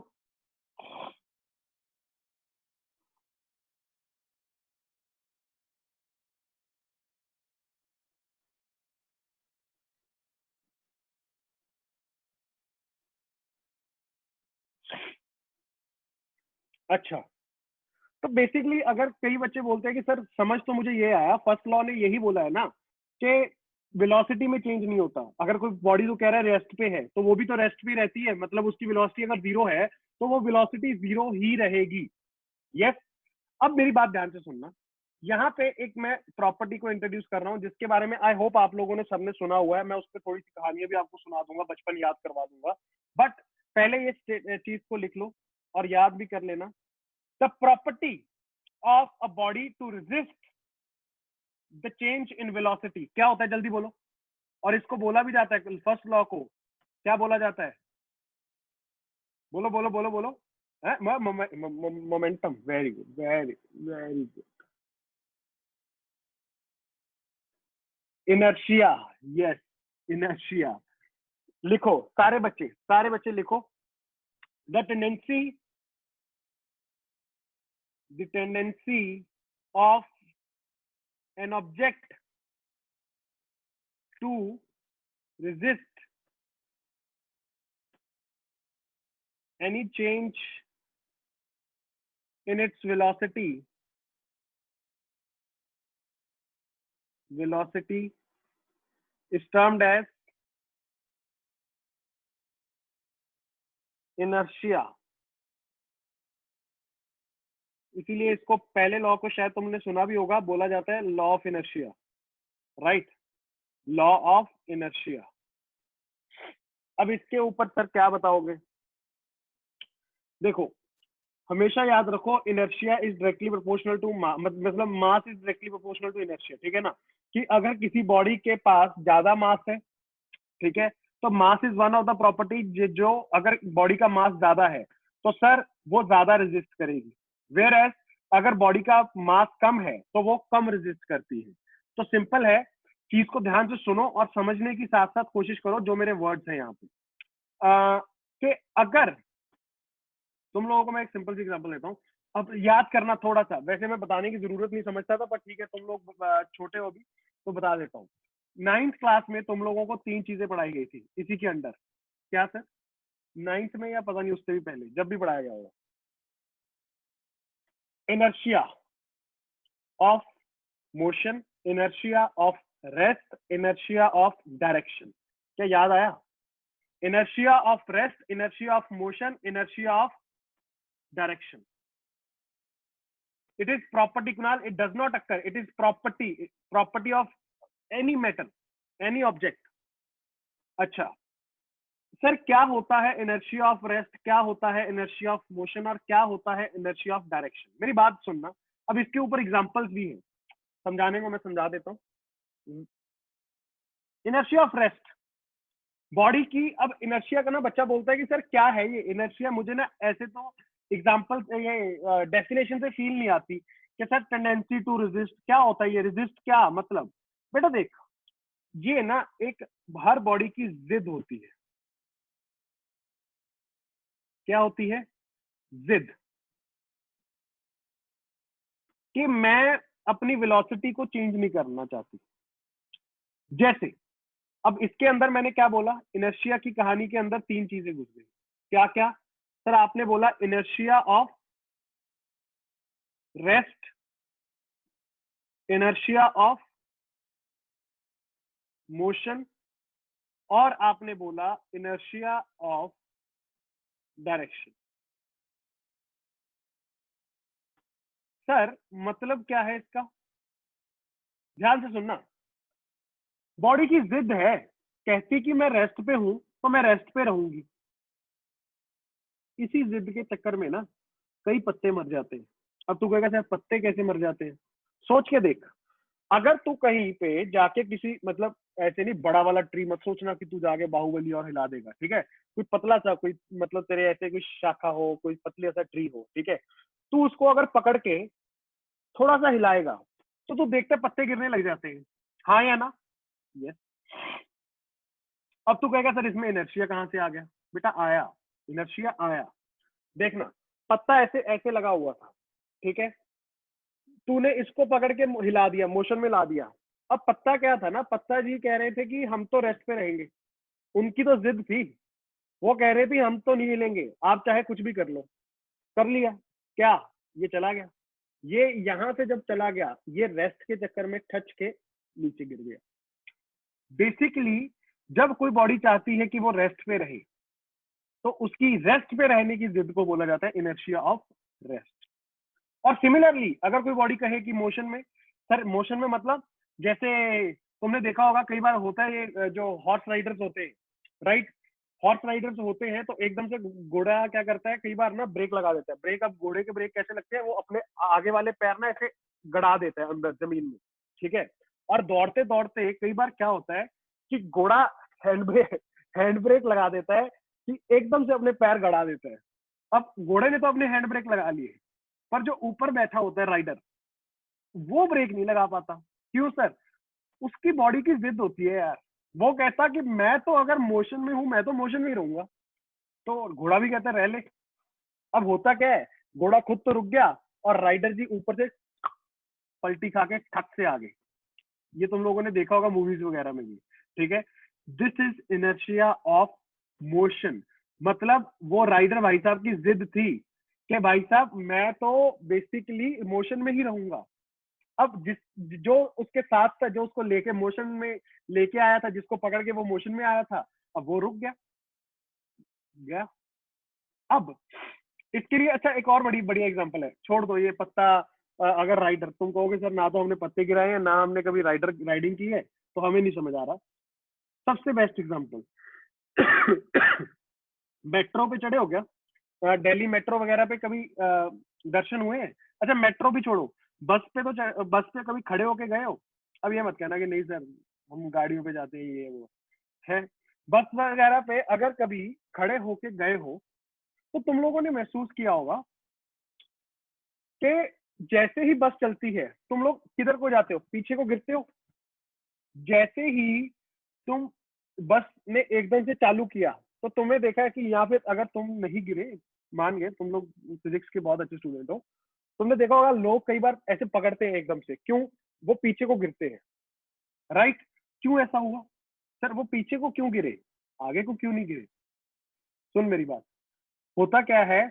अच्छा, तो बेसिकली अगर कई बच्चे बोलते हैं कि सर समझ तो मुझे ये आया, फर्स्ट लॉ ने यही बोला है ना कि वेलोसिटी में चेंज नहीं होता। अगर कोई बॉडी तो कह रहा है रेस्ट पे है तो वो भी तो रेस्ट पे रहती है, मतलब उसकी वेलोसिटी अगर जीरो है तो वो वेलोसिटी जीरो ही रहेगी। यस, अब मेरी बात ध्यान से सुनना, यहाँ पे एक मैं प्रॉपर्टी को इंट्रोड्यूस कर रहा हूँ जिसके बारे में आई होप आप लोगों ने सबने सुना हुआ है। मैं उस पर थोड़ी सी कहानियां भी आपको सुना दूंगा, बचपन याद करवा दूंगा, बट पहले ये चीज को लिख लो और याद भी कर लेना। The property of a body to resist the change in velocity क्या होता है, जल्दी बोलो। और इसको बोला भी जाता है, फर्स्ट लॉ को क्या बोला जाता है, बोलो बोलो बोलो बोलो। Momentum, very good very very good. Inertia, yes inertia. लिखो सारे बच्चे लिखो। The tendency of an object to resist any change in its velocity is termed as inertia। इसीलिए इसको पहले लॉ को शायद तुमने सुना भी होगा, बोला जाता है law of inertia, right, law of inertia. अब इसके ऊपर सर क्या बताओगे, देखो हमेशा याद रखो inertia is directly proportional to मतलब mass is directly proportional to inertia, ठीक है ना। कि अगर किसी बॉडी के पास ज्यादा मास है, ठीक है, तो mass is one of the property जो अगर बॉडी का मास ज्यादा है तो सर वो ज्यादा रेजिस्ट करेगी, वेयर एज अगर बॉडी का मास कम है तो वो कम रेजिस्ट करती है। तो सिंपल है, चीज को ध्यान से सुनो और समझने की साथ साथ कोशिश करो जो मेरे वर्ड्स हैं यहाँ पे। कि अगर तुम लोगों को मैं एक सिंपल सी एग्जांपल देता हूँ, अब याद करना थोड़ा सा, वैसे मैं बताने की जरूरत नहीं समझता था पर ठीक है तुम लोग छोटे हो भी तो बता देता हूँ। 9th क्लास में तुम लोगों को 3 चीजें पढ़ाई गई थी इसी के अंडर, क्या सर, 9th में या पता नहीं उससे भी पहले जब भी पढ़ाया गया होगा। Inertia of motion, inertia of rest, inertia of direction, क्या याद आया? Inertia of rest, inertia of motion, inertia of direction. It is property Kunal, it does not occur, it is property of any metal, any object। अच्छा सर क्या होता है इनर्शिया ऑफ रेस्ट, क्या होता है इनर्शिया ऑफ मोशन और क्या होता है इनर्शिया ऑफ डायरेक्शन? मेरी बात सुनना, अब इसके ऊपर एग्जांपल्स भी हैं, समझाने को मैं समझा देता हूँ। इनर्शिया ऑफ रेस्ट बॉडी की, अब इनर्शिया का ना बच्चा बोलता है कि सर क्या है ये इनर्शिया, मुझे ना ऐसे तो एग्जांपल ये डेफिनेशन से फील नहीं आती कि सर टेंडेंसी टू रेजिस्ट क्या होता है, ये रेजिस्ट क्या मतलब? बेटा देख, ये ना एक हर बॉडी की जिद होती है, क्या होती है? जिद, कि मैं अपनी वेलोसिटी को चेंज नहीं करना चाहती। जैसे अब इसके अंदर मैंने क्या बोला, इनर्शिया की कहानी के अंदर 3 चीजें घुस गई, क्या क्या सर? आपने बोला inertia of rest, inertia of motion और आपने बोला इनर्शिया ऑफ डायरेक्शन। सर मतलब क्या है इसका, ध्यान से सुनना। बॉडी की जिद है, कहती कि मैं रेस्ट पे हूं तो मैं रेस्ट पे रहूंगी। इसी जिद के चक्कर में ना कई पत्ते मर जाते हैं। अब तू कहेगा सर पत्ते कैसे मर जाते हैं? सोच के देख, अगर तू कहीं पे जाके किसी, मतलब ऐसे नहीं बड़ा वाला ट्री मत सोचना कि तू जाके बाहुबली और हिला देगा, ठीक है, कोई पतला सा, कोई मतलब तेरे ऐसे कोई शाखा हो, कोई पतली सा ट्री हो, ठीक है, तू उसको अगर पकड़ के थोड़ा सा हिलाएगा तो तू देखते पत्ते गिरने लग जाते हैं, हाँ या ना? यस। अब तू कहेगा सर इसमें इनर्शिया कहाँ से आ गया? बेटा आया, इनर्शिया आया। देखना, पत्ता ऐसे ऐसे लगा हुआ था, ठीक है, तूने इसको पकड़ के हिला दिया, मोशन में ला दिया। अब पत्ता क्या था ना, पत्ता जी कह रहे थे कि हम तो रेस्ट पे रहेंगे, उनकी तो जिद थी, वो कह रहे थे हम तो नहीं हिलेंगे, आप चाहे कुछ भी कर लो। कर लिया क्या, ये चला गया, ये यहां से जब चला गया ये रेस्ट के चक्कर में ठच के नीचे गिर गया। बेसिकली जब कोई बॉडी चाहती है कि वो रेस्ट पे रहे तो उसकी रेस्ट पे रहने की जिद को बोला जाता है इनर्शिया ऑफ रेस्ट। और सिमिलरली अगर कोई बॉडी कहे कि मोशन में, सर मोशन में मतलब जैसे तुमने देखा होगा कई बार होता है ये जो हॉर्स राइडर्स होते हैं, राइट, हॉर्स राइडर्स होते हैं तो एकदम से घोड़ा क्या करता है, कई बार ना ब्रेक लगा देता है। ब्रेक, अब घोड़े के ब्रेक कैसे लगते हैं, वो अपने आगे वाले पैर ना ऐसे गड़ा देता है अंदर जमीन में, ठीक है। और दौड़ते दौड़ते कई बार क्या होता है कि घोड़ा हैंड ब्रेक लगा देता है कि एकदम से अपने पैर गड़ा देता है। अब घोड़े ने तो अपने हैंड ब्रेक लगा लिए, पर जो ऊपर बैठा होता है राइडर, वो ब्रेक नहीं लगा पाता। क्यों सर? उसकी बॉडी की जिद होती है यार। वो कहता कि मैं तो अगर मोशन में हूं, मैं तो मोशन में ही रहूंगा। तो घोड़ा भी कहता है रह ले। अब होता क्या है, घोड़ा खुद तो रुक गया और राइडर जी ऊपर से पलटी खा के ठक से आगे। ये तुम लोगों ने देखा होगा मूवीज वगैरह में भी, ठीक है। This is inertia of motion. मतलब वो राइडर भाई साहब की जिद थी कि भाई साहब मैं तो बेसिकली मोशन में ही रहूंगा। अब जिस जो उसके साथ था, जो उसको लेके मोशन में लेके आया था, जिसको पकड़ के वो मोशन में आया था, अब वो रुक गया। अब इसके लिए अच्छा एक और बड़ी बढ़िया एग्जांपल है, छोड़ दो ये पत्ता। अगर राइडर, तुम कहोगे सर ना तो हमने पत्ते गिराए हैं, ना हमने कभी राइडिंग की है, तो हमें नहीं समझ आ रहा। सबसे बेस्ट एग्जांपल मेट्रो पे चढ़े हो क्या? दिल्ली मेट्रो वगैरह पे कभी दर्शन हुए हैं? अच्छा मेट्रो भी छोड़ो, बस पे तो बस पे कभी खड़े होके गए हो? अब ये मत कहना कि नहीं सर हम गाड़ियों पे जाते हैं ये वो है। बस वगैरह पे अगर कभी खड़े होके गए हो तो तुम लोगों ने महसूस किया होगा कि जैसे ही बस चलती है तुम लोग किधर को जाते हो, पीछे को गिरते हो। जैसे ही तुम बस ने एकदम से चालू किया तो तुमने देखा है कि यहाँ पे अगर तुम नहीं गिरे, मान गए तुम लोग फिजिक्स के बहुत अच्छे स्टूडेंट हो, तुमने देखा होगा लोग कई बार ऐसे पकड़ते हैं एकदम से, क्यों? वो पीछे को गिरते हैं, राइट। क्यों ऐसा हुआ सर? वो पीछे को क्यों गिरे, आगे को क्यों नहीं गिरे? सुन मेरी बात, होता क्या है,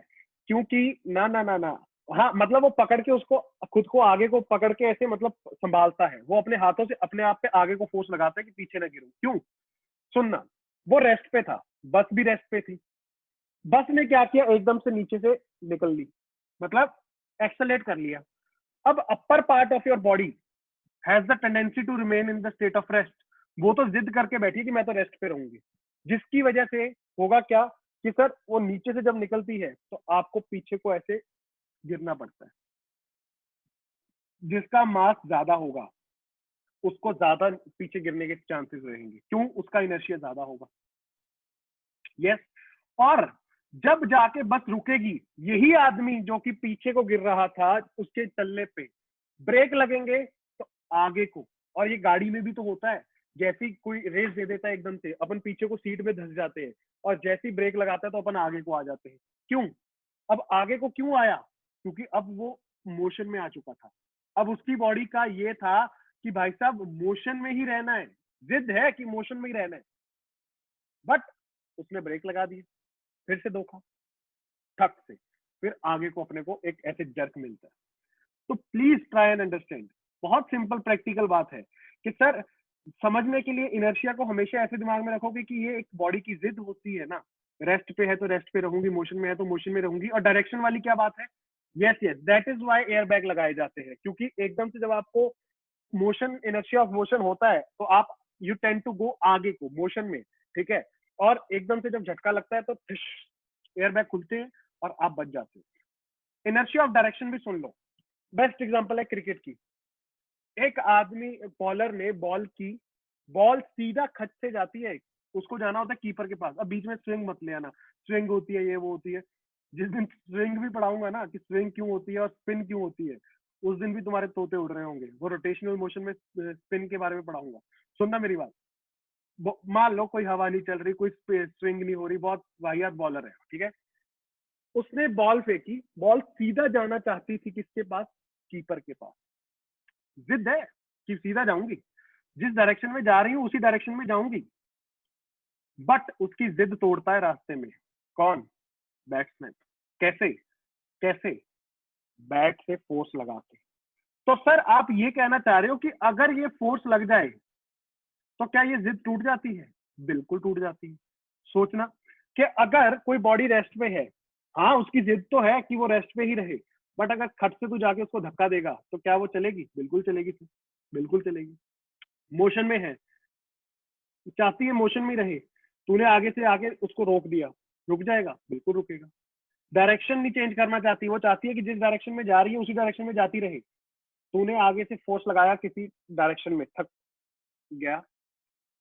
क्योंकि ना ना ना ना, हाँ मतलब वो पकड़ के उसको, खुद को आगे को पकड़ के ऐसे मतलब संभालता है, वो अपने हाथों से अपने आप पे आगे को फोर्स लगाता है कि पीछे ना गिरूं। क्यों? सुनना, वो रेस्ट पे था, बस भी रेस्ट पे थी। बस ने क्या किया, एकदम से नीचे से निकल ली, मतलब एक्सेलेरेट कर लिया। अब upper part of your body has the tendency to remain in the state of rest. वो तो जिद करके बैठी कि मैं तो रेस्ट पे रहूंगी, जिसकी वजह से होगा क्या कि सर वो नीचे से जब निकलती है तो आपको पीछे को ऐसे गिरना पड़ता है। जिसका मास ज्यादा होगा उसको ज्यादा पीछे गिरने के चांसेस रहेंगे। क्यों? उसका इनर्शिया ज्यादा होगा। यस। और जब जाके बस रुकेगी, यही आदमी जो कि पीछे को गिर रहा था उसके चलने पे ब्रेक लगेंगे तो आगे को। और ये गाड़ी में भी तो होता है, जैसे ही कोई रेस दे देता है एकदम से, अपन पीछे को सीट में धंस जाते हैं, और जैसे ही ब्रेक लगाता है तो अपन आगे को आ जाते हैं। क्यों? अब आगे को क्यों आया? क्योंकि अब वो मोशन में आ चुका था। अब उसकी बॉडी का ये था कि भाई साहब मोशन में ही रहना है, जिद है कि मोशन में ही रहना है, बट उसने ब्रेक लगा दिया, फिर से धोखा, ठक से, फिर आगे को अपने को एक ऐसे जर्क मिलता है। तो प्लीज ट्राई एंड अंडरस्टैंड। बहुत सिंपल प्रैक्टिकल बात है कि सर समझने के लिए इनर्शिया को हमेशा ऐसे दिमाग में रखोगे कि ये एक बॉडी की जिद होती है ना, रेस्ट पे है तो रेस्ट पे रहूंगी, मोशन में है तो मोशन में रहूंगी। और डायरेक्शन वाली क्या बात है, yes yes, that is why air bag लगाए जाते हैं, क्योंकि एकदम से जब आपको मोशन, इनर्शिया ऑफ मोशन होता है तो आप यू टेंड टू गो आगे को मोशन में, ठीक है। और एकदम से जब झटका लगता है तो एयर बैग खुलते हैं और आप बच जाते हो। इनर्शिया ऑफ डायरेक्शन भी सुन लो। बेस्ट एग्जांपल है क्रिकेट की। एक आदमी बॉलर ने बॉल की, बॉल सीधा खच से जाती है, उसको जाना होता है कीपर के पास। अब बीच में स्विंग मत ले आना, स्विंग होती है ये वो होती है। जिस दिन स्विंग भी पढ़ाऊंगा ना कि स्विंग क्यों होती है और स्पिन क्यों होती है, उस दिन भी तुम्हारे तोते उड़ रहे होंगे। वो रोटेशनल मोशन में स्पिन के बारे में पढ़ाऊंगा। सुनना मेरी बात, मान लो कोई हवा नहीं चल रही, कोई स्विंग नहीं हो रही, बहुत वाहियात बॉलर है, ठीक है। उसने बॉल फेंकी, बॉल सीधा जाना चाहती थी किसके पास? कीपर के पास। जिद है कि सीधा जाऊंगी, जिस डायरेक्शन में जा रही हूँ उसी डायरेक्शन में जाऊंगी, बट उसकी जिद तोड़ता है रास्ते में। कौन? बैट्समैन। कैसे? कैसे? बैट से फोर्स लगा के। तो सर आप ये कहना चाह रहे हो कि अगर ये फोर्स लग जाए तो क्या ये जिद टूट जाती है? बिल्कुल टूट जाती है। सोचना कि अगर कोई बॉडी रेस्ट पे है, हाँ उसकी जिद तो है कि वो रेस्ट पे ही रहे, बट अगर खट से तू जाके उसको धक्का देगा तो क्या वो चलेगी? बिल्कुल चलेगी sir, बिल्कुल चलेगी। मोशन में है, चाहती है मोशन में रहे, तूने आगे से आके उसको रोक दिया, रुक जाएगा? बिल्कुल रुकेगा। डायरेक्शन नहीं चेंज करना चाहती, वो चाहती है कि जिस डायरेक्शन में जा रही है उसी डायरेक्शन में जाती रहे। तूने आगे से फोर्स लगाया किसी डायरेक्शन में, थक गया।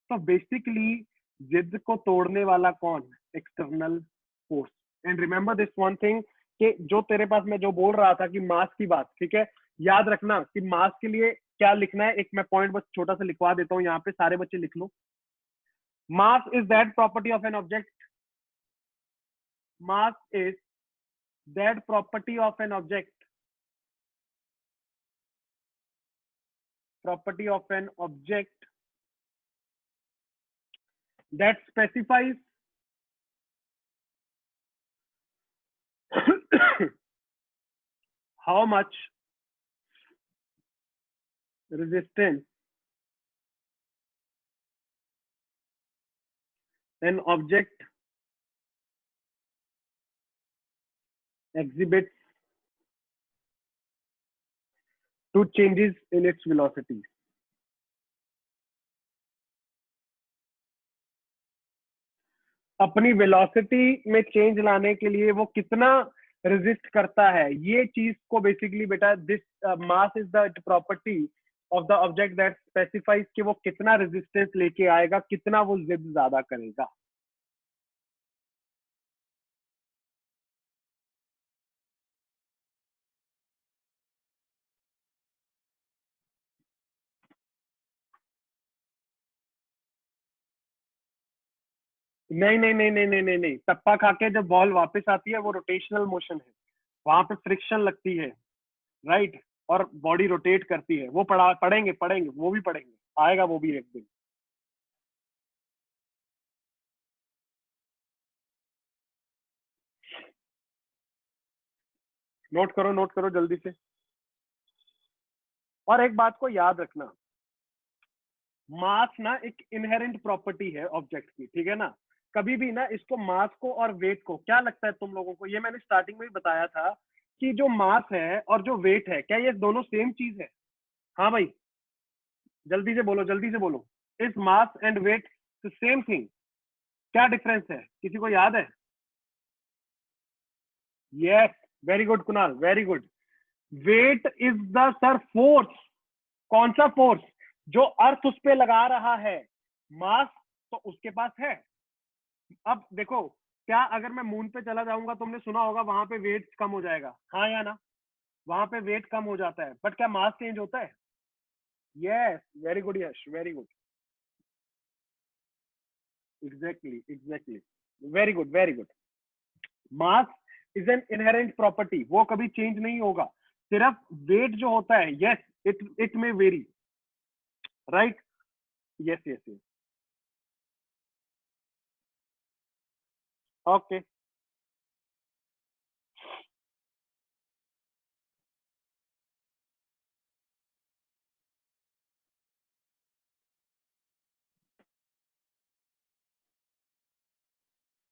तो बेसिकली जिद को तोड़ने वाला कौन? External force. And remember this one thing कि जो तेरे पास मैं जो बोल रहा था कि मास की बात, ठीक है, याद रखना कि मास के लिए क्या लिखना है। एक मैं पॉइंट बस छोटा सा लिखवा देता हूँ यहाँ पे, सारे बच्चे लिख लो। Mass is that property of an object, mass is that property of an object, property of an object that specifies how much resistance an object exhibits to changes in its velocity. अपनी वेलोसिटी में चेंज लाने के लिए वो कितना रेजिस्ट करता है, ये चीज को बेसिकली बेटा this mass is the property of the object that specifies कि वो कितना रेजिस्टेंस लेके आएगा, कितना वो जिद ज्यादा करेगा। नहीं नहीं नहीं नहीं नहीं नहीं नहीं, टप्पा खा के जब बॉल वापस आती है वो रोटेशनल मोशन है, वहां पे फ्रिक्शन लगती है, राइट, और बॉडी रोटेट करती है। वो पढ़ेंगे पढ़ेंगे, वो भी पढ़ेंगे, आएगा वो भी एक दिन। नोट करो जल्दी से। और एक बात को याद रखना, मास ना एक इनहेरेंट प्रॉपर्टी है ऑब्जेक्ट की, ठीक है ना। कभी भी ना इसको, मास को और वेट को, क्या लगता है तुम लोगों को, ये मैंने स्टार्टिंग में भी बताया था कि जो मास है और जो वेट है, क्या ये दोनों सेम चीज है? हाँ भाई, जल्दी से बोलो, जल्दी से बोलो। Is mass and weight the same thing? क्या डिफरेंस है, किसी को याद है? Yes, very good Kunal, very good. Weight is the sir force. कौन सा फोर्स? जो अर्थ उस पे लगा रहा है। मास तो उसके पास है। अब देखो, क्या अगर मैं मून पे चला जाऊंगा, तुमने सुना होगा वहां पे वेट कम हो जाएगा, हाँ या ना? वहां पे वेट कम हो जाता है, बट क्या मास चेंज होता है? Yes, very good Yash, very good, exactly exactly, very good very good. Mass is an inherent property, वो कभी चेंज नहीं होगा। सिर्फ वेट जो होता है, यस, इट में very, right, yes yes yes, okay.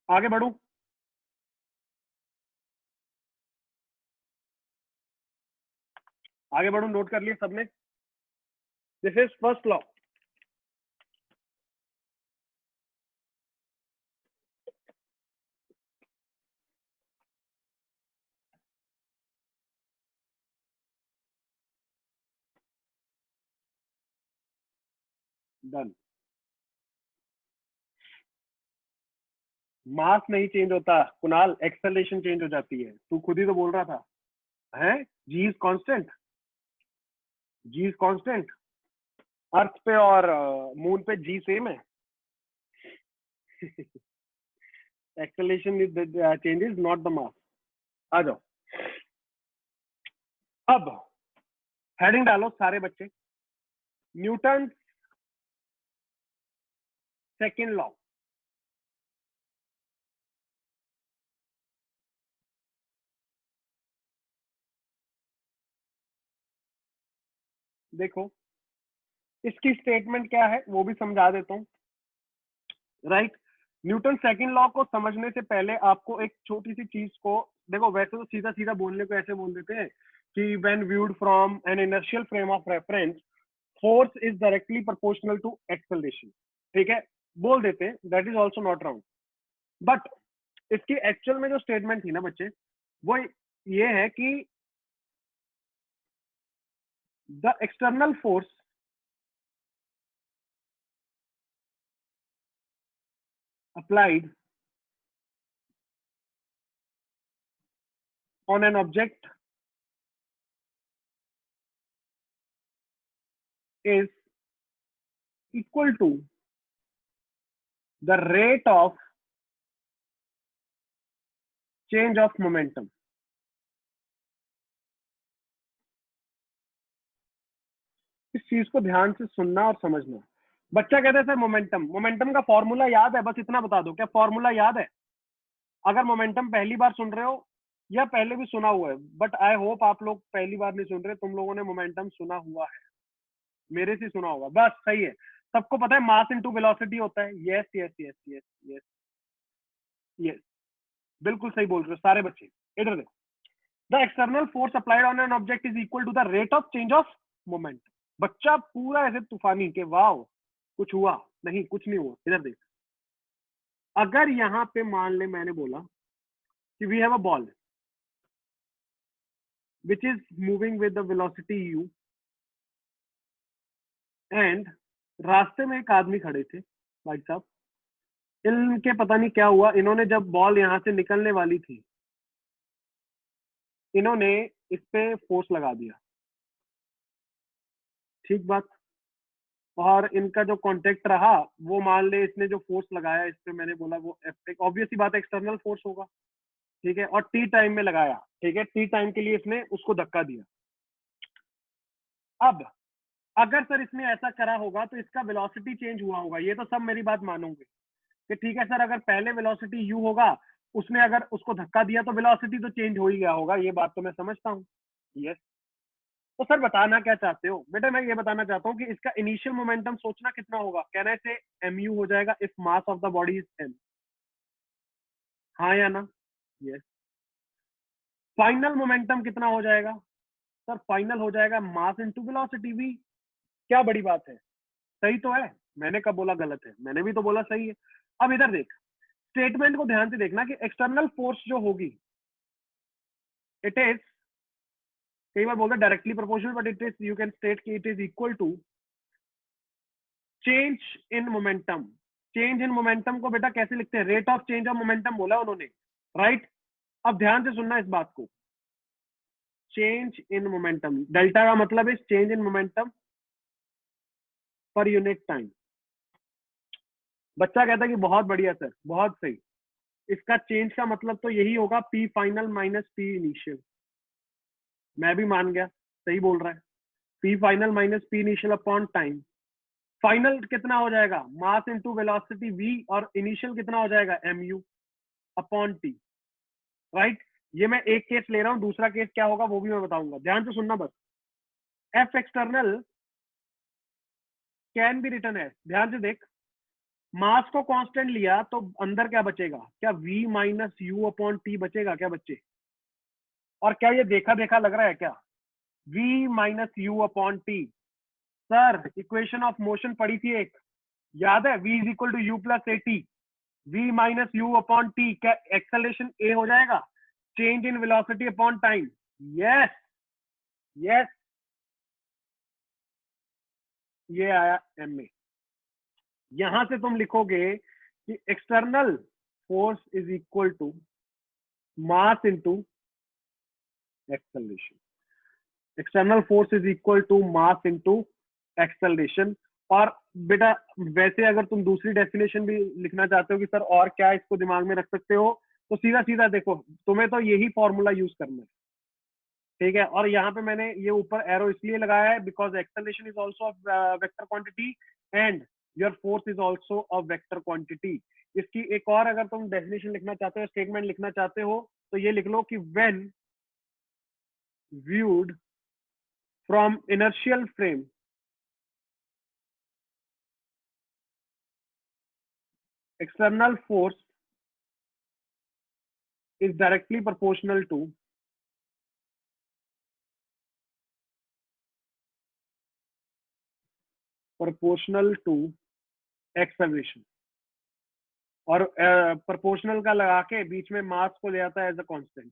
आगे बढ़ू? आगे बढ़ू, नोट कर लिया सबने? This is first law. Done. Mass नहीं चेंज होता कुणाल, एक्सेलरेशन चेंज हो जाती है, तू खुद ही तो बोल रहा था। है, g is constant, g is constant. Earth पे और मून पे जी सेम है। Acceleration is changes, not the mass. आ जाओ, अब हेडिंग डालो सारे बच्चे, न्यूटन सेकेंड लॉ। देखो, इसकी स्टेटमेंट क्या है वो भी समझा देता हूँ, राइट। न्यूटन सेकंड लॉ को समझने से पहले आपको एक छोटी सी चीज को देखो, वैसे तो सीधा सीधा बोलने को ऐसे बोल देते हैं कि when viewed from an inertial frame of reference force is directly proportional to acceleration, ठीक है, बोल देते हैं, that is also not wrong. But इसकी एक्चुअल में जो स्टेटमेंट थी ना बच्चे, वो ये है कि the external force applied on an object is equal to the rate of change of momentum. इस चीज को ध्यान से सुनना और समझना। बच्चा कहता है सर मोमेंटम का फॉर्मूला याद है, बस इतना बता दो, क्या फॉर्मूला याद है? अगर मोमेंटम पहली बार सुन रहे हो या पहले भी सुना हुआ है, बट आई होप आप लोग पहली बार नहीं सुन रहे, तुम लोगों ने मोमेंटम सुना हुआ है, मेरे से सुना होगा, बस सही है। सबको पता है मास इनटू वेलोसिटी होता है। Yes yes yes yes yes yes, बिल्कुल सही बोल रहे हो सारे बच्चे। इधर देखो, the external force applied on an object is equal to the rate of change of moment. बच्चा पूरा ऐसे तूफानी के वाओ कुछ हुआ नहीं, कुछ नहीं हुआ। इधर देख, अगर यहाँ पे मान ले मैंने बोला कि we have a ball which is moving with the velocity u and रास्ते में एक आदमी खड़े थे भाई साहब, इनके पता नहीं क्या हुआ, इन्होंने जब बॉल यहाँ से निकलने वाली थी, इन्होंने इस पे फोर्स लगा दिया, ठीक बात। और इनका जो कांटेक्ट रहा वो मान ले इसने जो फोर्स लगाया इस पे, मैंने बोला वो ऑब्वियस ही बात है एक्सटर्नल फोर्स होगा, ठीक है, और टी टाइम में लगाया, ठीक है, टी टाइम के लिए इसने उसको धक्का दिया। अब अगर सर इसने ऐसा करा होगा तो इसका वेलोसिटी चेंज हुआ होगा, ये तो सब मेरी बात मानोगे कि ठीक है सर, अगर पहले वेलोसिटी u होगा, उसने अगर उसको धक्का दिया तो वेलोसिटी तो चेंज हो ही गया होगा, ये बात तो मैं समझता हूँ। यस, तो सर बताना क्या चाहते हो बेटा? मैं ये बताना चाहता हूँ कि इसका इनिशियल मोमेंटम सोचना कितना होगा, कहना से mu हो जाएगा if mass of the body is m, हाँ या ना? यस। फाइनल मोमेंटम कितना हो जाएगा सर? फाइनल हो जाएगा मास इनटू वेलोसिटी v। क्या बड़ी बात है, सही तो है, मैंने कब बोला गलत है? मैंने भी तो बोला सही है। अब इधर देख, स्टेटमेंट को ध्यान से देखना कि एक्सटर्नल फोर्स जो होगी इट इज, कई बार बोलते directly proportional, but it is, you can state कि it is equal to change in momentum. Change in momentum को बेटा कैसे लिखते हैं? Rate of change of momentum बोला उन्होंने, राइट? अब ध्यान से सुनना इस बात को, चेंज इन मोमेंटम, डेल्टा का मतलब है चेंज इन मोमेंटम पर यूनिट टाइम। बच्चा कहता है कि बहुत बढ़िया सर, बहुत सही, इसका चेंज का मतलब तो यही होगा P final minus P initial. मैं भी मान गया, सही बोल रहा है, P final minus P initial upon time. Final कितना हो जाएगा? मास इनटू वेलोसिटी v, और इनिशियल कितना हो जाएगा? mu upon t, right? ये मैं एक केस ले रहा हूं, दूसरा केस क्या होगा वो भी मैं बताऊंगा, ध्यान से सुनना बस। F external can be written as, ध्यान से देख, मास को कांस्टेंट लिया तो अंदर क्या बचेगा? क्या v minus u upon T बचेगा क्या बच्चे? और क्या ये देखा देखा लग रहा है क्या? v minus u upon t, sir equation of motion पढ़ी थी एक, याद है? v is equal to u plus a t, v minus u upon t, क्या एक्सेलरेशन a हो जाएगा? Change in velocity upon time. Yes yes, ये आया m में। यहां से तुम लिखोगे कि external force is equal to mass into acceleration. External force is equal to mass into acceleration. और बेटा वैसे अगर तुम दूसरी डेफिनेशन भी लिखना चाहते हो कि सर और क्या इसको दिमाग में रख सकते हो, तो सीधा सीधा देखो, तुम्हें तो यही फॉर्मूला यूज करना है, ठीक है? और यहाँ पे मैंने ये ऊपर एरो इसलिए लगाया है because acceleration is also vector quantity and your force is also a vector quantity. इसकी एक और अगर तुम डेफिनेशन लिखना चाहते हो, स्टेटमेंट लिखना चाहते हो, तो ये लिख लो कि when viewed from inertial frame, external force is directly proportional to acceleration, और प्रोपोर्शनल का लगा के बीच में मास को ले आता है एज अ कांस्टेंट।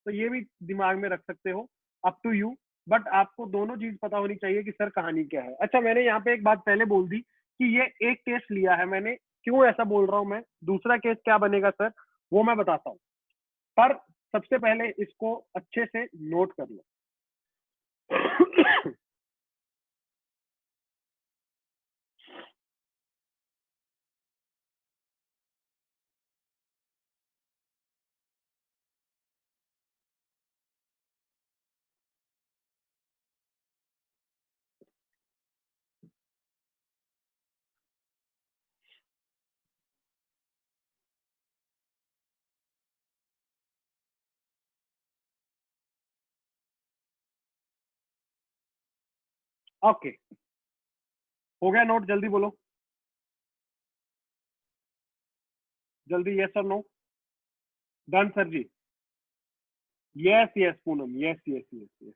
तो ये भी दिमाग में रख सकते हो, अप टू यू, बट आपको दोनों चीज पता होनी चाहिए कि सर कहानी क्या है। अच्छा, मैंने यहाँ पे एक बात पहले बोल दी कि ये एक केस लिया है मैंने, क्यों ऐसा बोल रहा हूँ मैं, दूसरा केस क्या बनेगा सर वो मैं बताता हूँ, पर सबसे पहले इसको अच्छे से नोट कर लो। ओके, हो गया नोट? जल्दी बोलो, जल्दी, यस और no. Done sir ji. Yes yes Poonam, yes yes yes yes,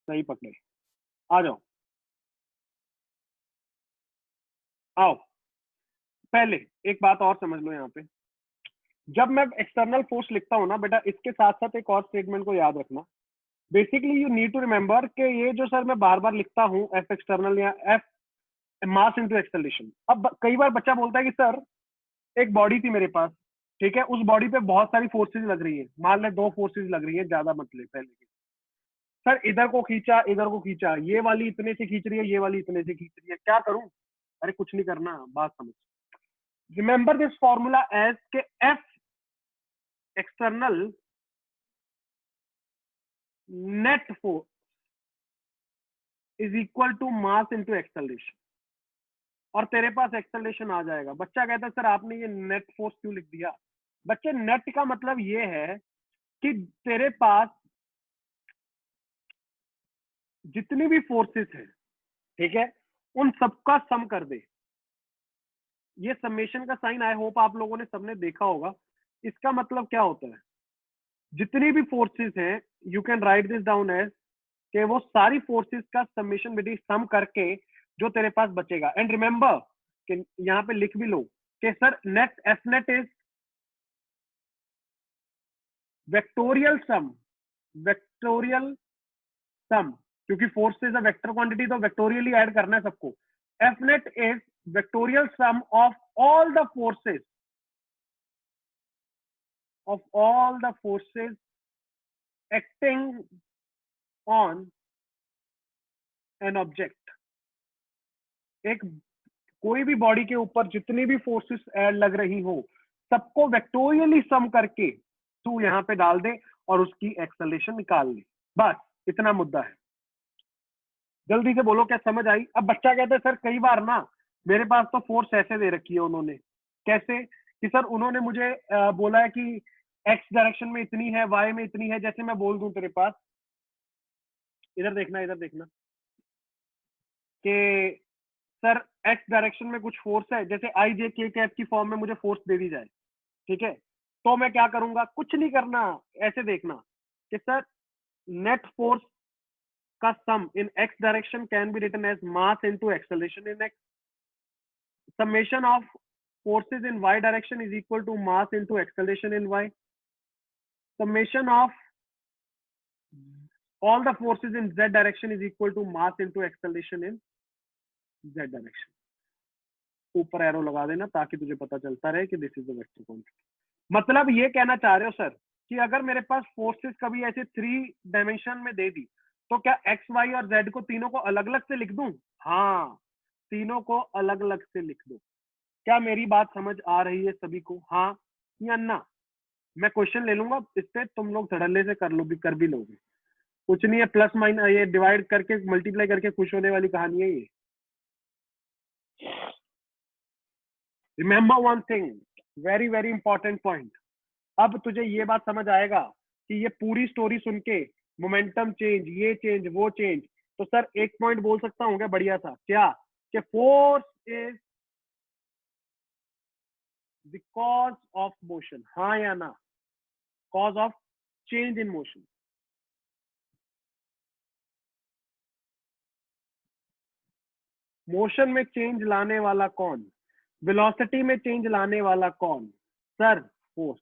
सही पकड़े। आ जाओ, आओ। पहले एक बात और समझ लो यहाँ पे, जब मैं एक्सटर्नल फोर्स लिखता हूँ ना बेटा, इसके साथ साथ एक और स्टेटमेंट को याद रखना। Basically you need to remember कि ये जो सर मैं बार बार लिखता हूँ एफ एक्सटर्नल या एफ मास इनटू एक्सेलरेशन। अब कई बार बच्चा बोलता है कि सर एक बॉडी थी मेरे पास, ठीक है, उस बॉडी पे बहुत सारी फोर्सेज लग रही है, मान ले 2 फोर्सेज लग रही है, ज्यादा मत ले पहले के। सर इधर को खींचा, इधर को खींचा, ये वाली इतने से खींच रही है, ये वाली इतने से खींच रही है, क्या करूं? अरे कुछ नहीं करना, बात समझ। रिमेंबर दिस फॉर्मूला एज के F external net force is equal to mass into acceleration, और तेरे पास एक्सेलरेशन आ जाएगा। बच्चा कहता है सर आपने ये नेट फोर्स क्यों लिख दिया? बच्चे नेट का मतलब ये है कि तेरे पास जितनी भी फोर्सेस है, ठीक है, उन सबका सम कर दे। ये समेशन का साइन आई होप आप लोगों ने सबने देखा होगा। इसका मतलब क्या होता है, जितनी भी फोर्सेस हैं you can write this down as कि वो सारी फोर्सेस का समेशन विद सम करके जो तेरे पास बचेगा। एंड रिमेंबर कि यहाँ पे लिख भी लो कि sir net F net is vectorial sum, vectorial sum, क्योंकि force is a vector quantity तो वेक्टोरियली ऐड करना है सबको। F net is vectorial sum of all the forces, of all the forces acting on an object। एक कोई भी बॉडी के ऊपर जितनी भी फोर्सेस लग रही हो, सबको वेक्टोरियली सम करके तू यहाँ पे डाल दे और उसकी एक्सेलरेशन निकाल ले, बस इतना मुद्दा है। जल्दी से बोलो, क्या समझ आई? अब बच्चा कहता है सर कई बार ना मेरे पास तो फोर्स ऐसे दे रखी है उन्होंने, कैसे कि सर उन्होंने मुझे बोला है कि एक्स डायरेक्शन में इतनी है, वाई में इतनी है। जैसे मैं बोल दूं तेरे पास, इधर देखना, इधर देखना कि सर एक्स डायरेक्शन में कुछ फोर्स है, जैसे आई जे के कैप की फॉर्म में मुझे फोर्स दे दी जाए, ठीक है, तो मैं क्या करूंगा? कुछ नहीं करना, ऐसे देखना कि सर नेट फोर्स का sum in x direction can be written as mass into acceleration in x, summation of forces in y direction is equal to mass into acceleration in y, summation of all the forces in z direction is equal to mass into acceleration in z direction। ऊपर एरो लगा देना ताकि तुझे पता चलता रहे कि this is the vector quantity. मतलब ये कहना चाह रहे हो सर कि अगर मेरे पास फोर्सेस कभी ऐसे 3 डायमेंशन में दे दी तो क्या एक्स वाई और जेड को तीनों को अलग अलग से लिख दूं? हाँ, तीनों को अलग अलग से लिख दो। क्या मेरी बात समझ आ रही है सभी को, हाँ या ना? मैं क्वेश्चन ले लूंगा इस पे, तुम लोग धड़ल्ले से कर भी लोगे, कुछ नहीं है, प्लस माइनस ये डिवाइड करके मल्टीप्लाई करके खुश होने वाली कहानी है ये। Remember one thing, very very important point. अब तुझे ये बात समझ आएगा कि ये पूरी स्टोरी सुन के मोमेंटम चेंज, ये चेंज, वो चेंज, तो सर एक पॉइंट बोल सकता हूँ क्या बढ़िया सा, क्या कि force is the cause of motion, हाँ या ना? Cause of change in motion, motion में चेंज लाने वाला कौन? वेलोसिटी में चेंज लाने वाला कौन? Sir force.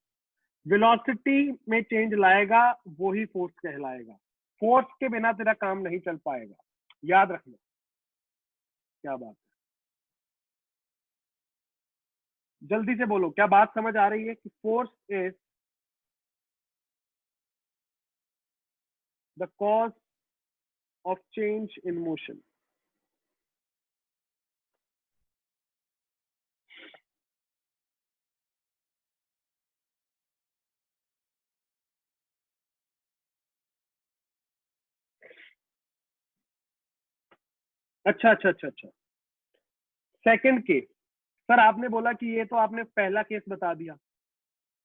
वेलोसिटी में चेंज लाएगा वो ही फोर्स कहलाएगा। फोर्स के बिना तेरा काम नहीं चल पाएगा, याद रखना। क्या बात है, जल्दी से बोलो, क्या बात समझ आ रही है कि force is the cause of change in motion. अच्छा अच्छा अच्छा अच्छा, सेकंड केस। सर आपने बोला कि ये तो आपने पहला केस बता दिया।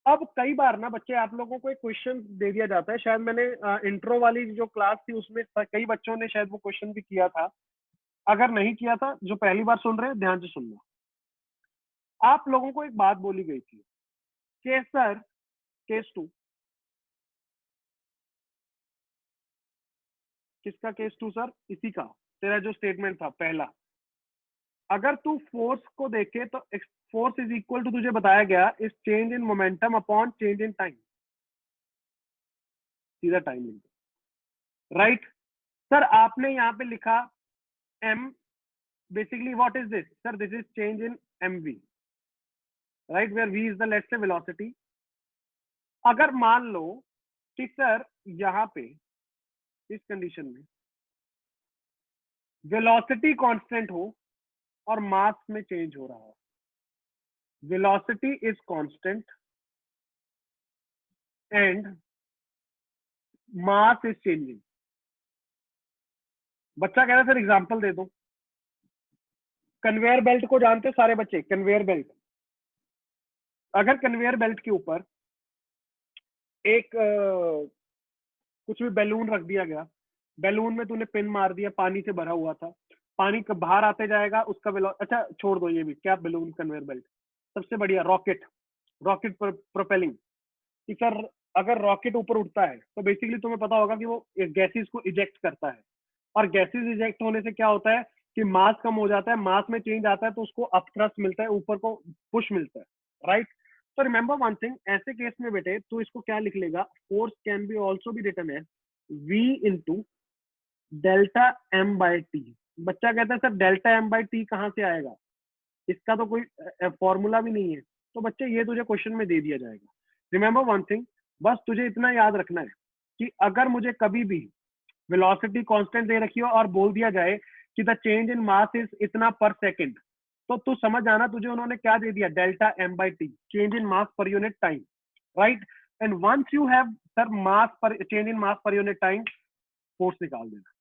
अब कई बार ना बच्चे, आप लोगों को एक क्वेश्चन दे दिया जाता है, शायद मैंने इंट्रो वाली जो क्लास थी उसमें कई बच्चों ने शायद वो क्वेश्चन भी किया था। अगर नहीं किया था, जो पहली बार सुन रहे हैं ध्यान से सुनना। आप लोगों को एक बात बोली गई थी कि सर, केस 2, किसका केस 2 सर? इसी का, तेरा जो स्टेटमेंट था पहला। अगर तू फोर्स को देखे तो फोर्स इज इक्वल टू, तुझे बताया गया, is change in momentum upon change in time, सीधा टाइम लिख, राइट? सर आपने यहाँ पे लिखा m, basically what is this sir? This is change in mv, right, where v is the, let's say, velocity. अगर मान लो कि सर यहाँ पे इस कंडीशन में वेलोसिटी कांस्टेंट हो और मास में चेंज हो रहा हो, velocity is constant and mass is changing. बच्चा कह रहा है सर एग्जांपल दे दो। कन्वेयर बेल्ट को जानते सारे बच्चे? कन्वेयर बेल्ट, अगर कन्वेयर बेल्ट के ऊपर एक कुछ भी बैलून रख दिया गया, बैलून में तूने पिन मार दिया, पानी से भरा हुआ था, पानी बाहर आते जाएगा, उसका अच्छा छोड़ दो ये भी, क्या बैलून, कन्वेयर बेल्ट, सबसे बढ़िया रॉकेट, रॉकेट प्रोपेलिंग। कि सर अगर रॉकेट ऊपर उठता है तो बेसिकली तुम्हें पता होगा कि वो गैसेस को इजेक्ट करता है, और गैसेस इजेक्ट होने से क्या होता है कि मास कम हो जाता है, मास में चेंज आता है तो उसको अपथ्रस्ट मिलता है, ऊपर को पुश मिलता है, राइट? तो रिमेंबर वन थिंग, ऐसे केस में बेटे तो इसको क्या लिख लेगा, force can be also be written as v into delta m by t. बच्चा कहता है sir delta m by t कहाँ से आएगा, इसका तो कोई फॉर्मूला भी नहीं है। तो बच्चे ये तुझे क्वेश्चन में दे दिया जाएगा। रिमेंबर वन थिंग, बस तुझे इतना याद रखना है कि अगर मुझे कभी भी वेलोसिटी कांस्टेंट दे रखी हो और बोल दिया जाए कि the change in mass is इतना पर सेकंड, तो तू समझ जाना तुझे उन्होंने क्या दे दिया, delta m by t, change in mass per unit time, right? And once you have sir mass per change in mass per unit time, force निकाल देना,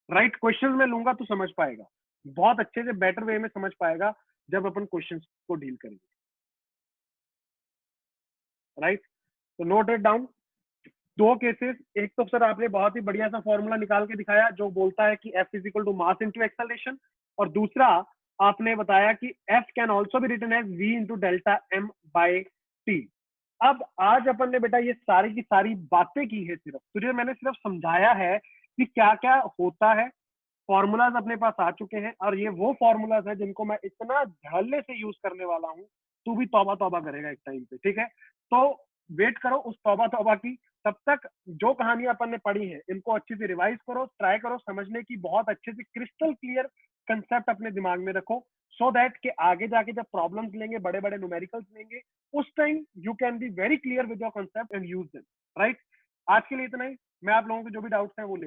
राइट? क्वेश्चन में लूंगा तो समझ पाएगा, बहुत अच्छे से बेटर वे में समझ पाएगा जब अपन क्वेश्चन को डील करेंगे, राइट? तो नोट इट डाउन। दो केसेस, एक तो सर आपने बहुत ही बढ़िया सा फॉर्मूला निकाल के दिखाया जो बोलता है कि F is equal to mass into acceleration, और दूसरा आपने बताया कि F can also be written as v into delta m by t. अब आज अपन ने बेटा ये सारी की सारी बातें की है, सिर्फ तुझे मैंने सिर्फ समझाया है कि क्या क्या होता है, फॉर्मूलाज अपने पास आ चुके हैं, और ये वो फॉर्मूलाज है जिनको मैं इतना धड़ल्ले से यूज करने वाला हूँ, तू भी तौबा तौबा करेगा एक टाइम पे, ठीक है? तो वेट करो उस तौबा तौबा की, तब तक जो कहानियां अपन ने पढ़ी है इनको अच्छे से रिवाइज करो, ट्राई करो समझने की, बहुत अच्छे से क्रिस्टल क्लियर कंसेप्ट अपने दिमाग में रखो, सो दैट के आगे जाके जब प्रॉब्लम्स लेंगे, बड़े बड़े न्यूमेरिकल्स लेंगे, उस time you can be very clear with your concept and use them, right? आज के लिए इतना ही। मैं आप लोगों के जो भी डाउट्स हैं वो ले